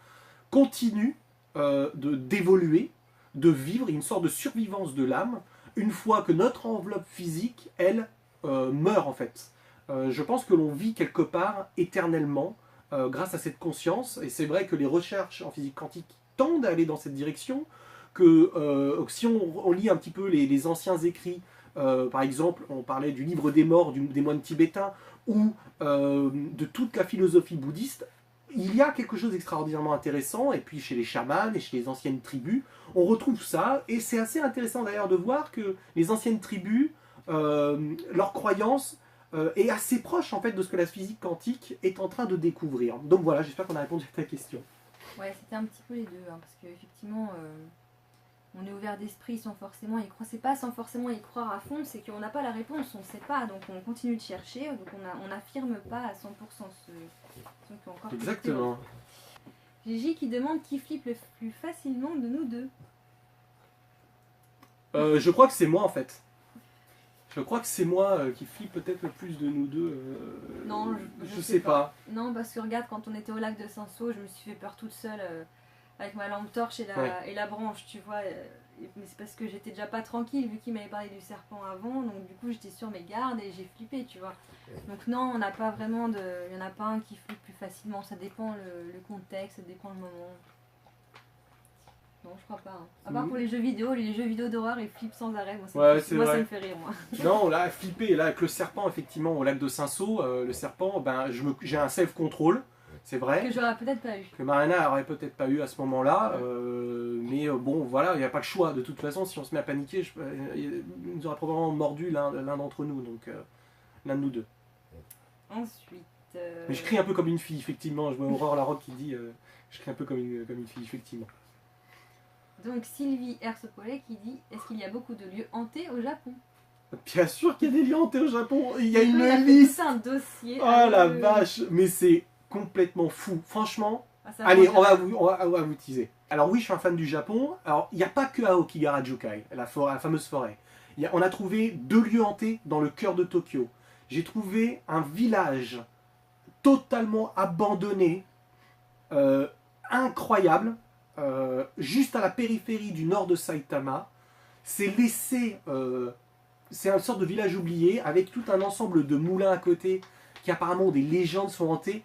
continue d'évoluer, de vivre une sorte de survivance de l'âme, une fois que notre enveloppe physique, elle, meurt en fait. Je pense que l'on vit quelque part éternellement, grâce à cette conscience, et c'est vrai que les recherches en physique quantique tendent à aller dans cette direction, que si on lit un petit peu les anciens écrits, par exemple, on parlait du livre des morts des moines tibétains, ou de toute la philosophie bouddhiste, il y a quelque chose d'extraordinairement intéressant, et puis chez les chamans et chez les anciennes tribus, on retrouve ça, et c'est assez intéressant d'ailleurs de voir que les anciennes tribus, leur croyance est assez proche en fait de ce que la physique quantique est en train de découvrir. Donc voilà, j'espère qu'on a répondu à ta question. Ouais, c'était un petit peu les deux, hein, parce qu'effectivement, on est ouvert d'esprit sans forcément y croire. C'est pas sans forcément y croire à fond, c'est qu'on n'a pas la réponse, on ne sait pas, donc on continue de chercher, donc on n'affirme pas à 100% ceux qui ont encore... Exactement. Gigi qui demande qui flippe le plus facilement de nous deux. Je crois que c'est moi en fait. Je crois que c'est moi qui flippe peut-être le plus de nous deux. Non, je sais pas. Non, parce que regarde, quand on était au lac de Saint-Saul, je me suis fait peur toute seule avec ma lampe torche et la branche, tu vois. Mais c'est parce que j'étais déjà pas tranquille vu qu'il m'avait parlé du serpent avant, donc du coup j'étais sur mes gardes et j'ai flippé, tu vois. Donc non, on n'a pas vraiment de... Il n'y en a pas un qui flippe plus facilement, ça dépend le contexte, ça dépend le moment. Non, je crois pas. Hein. À part pour les jeux vidéo d'horreur, ils flippent sans arrêt. Moi, ça me fait rire, moi. Non, là, flipper, là, avec le serpent, effectivement, au lac de Saint-Saul, le serpent, ben, j'ai un self-control, c'est vrai. Que j'aurais peut-être pas eu. Que Mariana aurait peut-être pas eu à ce moment-là, mais bon, voilà, il n'y a pas le choix. De toute façon, si on se met à paniquer, il nous aura probablement mordu l'un d'entre nous, donc l'un de nous deux. Ensuite... Mais je crie un peu comme une fille, effectivement. Je vois Aurore Larocque qui dit je crie un peu comme une fille, effectivement. Donc Sylvie Hersopollet qui dit « Est-ce qu'il y a beaucoup de lieux hantés au Japon ?» Bien sûr qu'il y a des lieux hantés au Japon. Il y a une liste. Un dossier. Oh la vache, mais c'est complètement fou. Franchement, allez, on va vous teaser. Alors oui, je suis un fan du Japon. Alors, il n'y a pas que à Okigahara-jukai, la fameuse forêt. On a trouvé 2 lieux hantés dans le cœur de Tokyo. J'ai trouvé un village totalement abandonné, incroyable, juste à la périphérie du nord de Saitama. C'est laissé, c'est une sorte de village oublié avec tout un ensemble de moulins à côté qui apparemment des légendes sont hantées.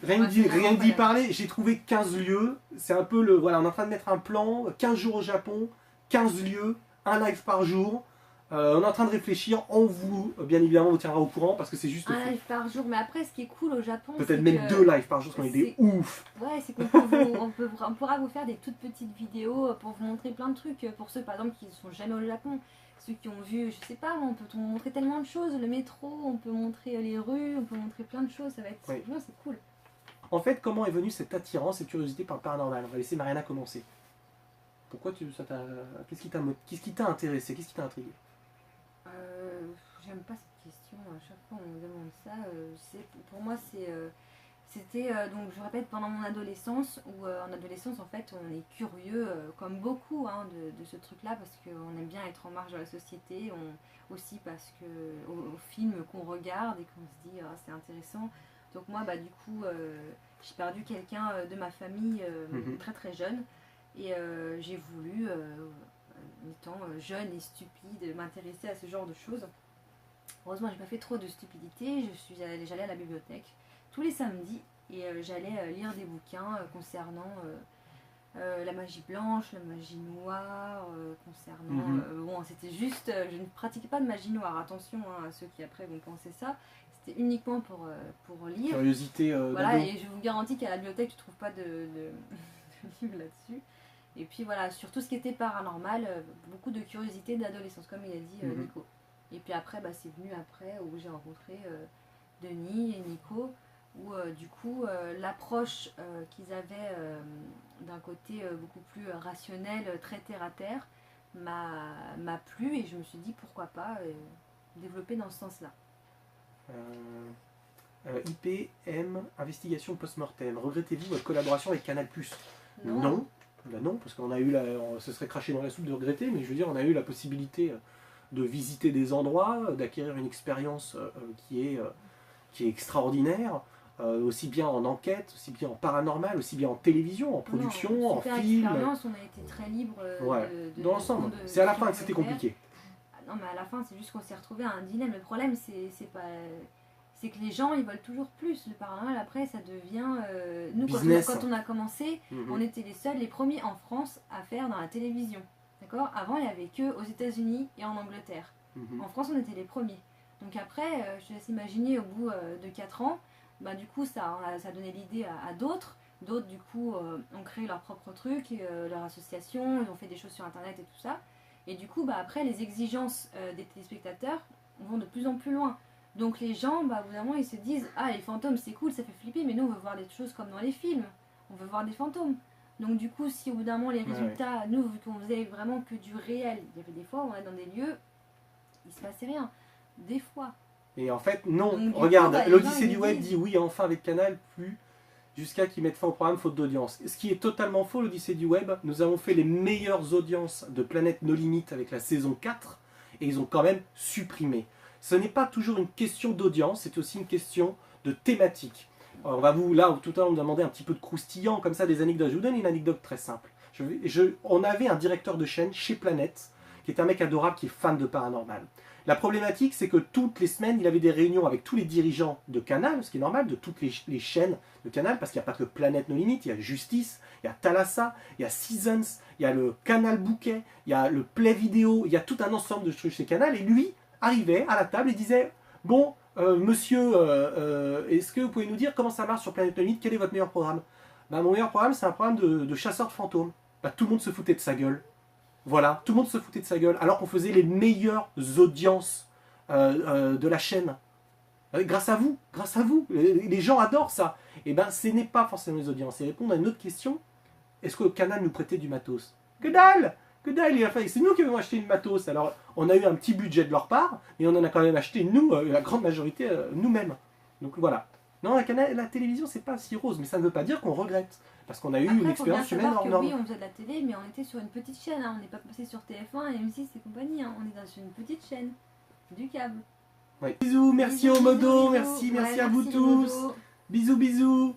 Rien que d'y parler, j'ai trouvé 15 lieux. C'est un peu voilà, on est en train de mettre un plan, 15 jours au Japon, 15 lieux, un live par jour. On est en train de réfléchir, on vous, bien évidemment, vous tiendra au courant parce que c'est juste Un live par jour, mais après ce qui est cool au Japon, peut-être c'est même que- 2 lives par jour, parce qu'on est des ouf. Ouais, c'est qu'on on pourra vous faire des toutes petites vidéos pour vous montrer plein de trucs. Pour ceux par exemple qui ne sont jamais au Japon, ceux qui ont vu, je sais pas, on peut vous montrer tellement de choses, le métro, on peut montrer les rues, on peut montrer plein de choses, ça va être Oui. non, c'est cool. En fait, comment est venue cette attirance, cette curiosité par le paranormal? On va laisser Mariana commencer. Pourquoi qu'est-ce qui t'a intéressé? Qu'est-ce qui t'a intrigué? J'aime pas cette question, à chaque fois on me demande ça. Pour moi, c'était, donc je répète, pendant mon adolescence, où en adolescence, en fait, on est curieux, comme beaucoup, hein, de ce truc-là, parce qu'on aime bien être en marge de la société, aussi parce que aux films qu'on regarde et qu'on se dit, ah, c'est intéressant. Donc moi, bah, du coup, j'ai perdu quelqu'un de ma famille très très jeune, et j'ai voulu, étant jeune et stupide, m'intéresser à ce genre de choses. Heureusement, j'ai pas fait trop de stupidité. J'allais à la bibliothèque tous les samedis et j'allais lire des bouquins concernant la magie blanche, la magie noire, concernant... bon, c'était juste... je ne pratiquais pas de magie noire, attention hein, à ceux qui après vont penser ça. C'était uniquement pour lire. Curiosité Voilà, d'ado. et je vous garantis qu'à la bibliothèque, tu ne trouves pas de livre là-dessus. Et puis voilà, sur tout ce qui était paranormal, beaucoup de curiosité d'adolescence, comme il a dit Nico. Et puis après, bah, c'est venu après où j'ai rencontré Denis et Nico, où du coup l'approche qu'ils avaient d'un côté beaucoup plus rationnel, très terre à terre, m'a plu et je me suis dit pourquoi pas développer dans ce sens-là. IPM, investigation post-mortem. Regrettez-vous votre collaboration avec Canal+? Non. Ben non, parce qu'on a eu on se serait craché dans la soupe de regretter, mais je veux dire, on a eu la possibilité de visiter des endroits, d'acquérir une expérience qui est extraordinaire, aussi bien en enquête, aussi bien en paranormal, aussi bien en télévision, en production, Non, en super film. expérience, on a été très libre Ouais, de dans l'ensemble. de C'est à la ce fin qu'on que c'était pouvait faire. compliqué. Non, mais à la fin, c'est juste qu'on s'est retrouvé à un dilemme. Le problème, c'est que les gens, ils veulent toujours plus. Le paranormal, après, ça devient... nous, quand on a commencé, on était les seuls, les premiers en France à faire dans la télévision. D'accord? Avant, il n'y avait que aux États-Unis et en Angleterre. En France, on était les premiers. Donc après, je te laisse imaginer, au bout de 4 ans, bah, du coup, ça a donné l'idée à d'autres. D'autres, du coup, ont créé leur propre truc, leur association, ils ont fait des choses sur Internet et tout ça. Et du coup, bah, après, les exigences des téléspectateurs vont de plus en plus loin. Donc les gens, bah, au bout d'un moment, ils se disent « Ah, les fantômes, c'est cool, ça fait flipper, mais nous, on veut voir des choses comme dans les films. On veut voir des fantômes. » Donc du coup, si au bout d'un moment, les résultats, nous, vu qu'on faisait vraiment que du réel, il y avait des fois, on est dans des lieux, il se passait rien. Des fois. Et en fait, non. Donc, regarde, coup, bah, l'Odyssée du Web dit oui, enfin avec Canal, plus jusqu'à qu'ils mettent fin au programme faute d'audience. Ce qui est totalement faux, l'Odyssée du Web. Nous avons fait les meilleures audiences de Planète No Limit avec la saison 4 et ils ont quand même supprimé. Ce n'est pas toujours une question d'audience, c'est aussi une question de thématique. Alors, on va tout à l'heure, on nous a demandé un petit peu de croustillant, comme ça, des anecdotes. Je vous donne une anecdote très simple. On avait un directeur de chaîne chez Planète, qui est un mec adorable, qui est fan de paranormal. La problématique, c'est que toutes les semaines, il avait des réunions avec tous les dirigeants de Canal, ce qui est normal, de toutes les chaînes de Canal, parce qu'il n'y a pas que Planète No Limit, il y a Justice, il y a Thalassa, il y a Seasons, il y a le Canal Bouquet, il y a le Play Vidéo, il y a tout un ensemble de trucs chez Canal, et lui arrivait à la table et disait « Bon, monsieur, est-ce que vous pouvez nous dire comment ça marche sur Planète No Limit? Quel est votre meilleur programme ?» Bah, mon meilleur programme, c'est un programme de chasseur de fantômes. Bah, tout le monde se foutait de sa gueule. Voilà, tout le monde se foutait de sa gueule, alors qu'on faisait les meilleures audiences de la chaîne. Grâce à vous, les gens adorent ça. Et ben, ce n'est pas forcément les audiences. Et répondre à une autre question, est-ce que le Canal nous prêtait du matos? Que dalle! Que dalle, c'est nous qui avons acheté du matos. Alors, on a eu un petit budget de leur part, mais on en a quand même acheté, nous, la grande majorité, nous-mêmes. Donc voilà. Non, la télévision, c'est pas si rose, mais ça ne veut pas dire qu'on regrette. Parce qu'on a eu une expérience humaine hors norme. Oui, on faisait de la télé, mais on était sur une petite chaîne. Hein. On n'est pas passé sur TF1, M6 et compagnie. Hein. On est sur une petite chaîne. Du câble. Ouais. Bisous, merci au Modo, merci à vous tous. Bisous, bisous.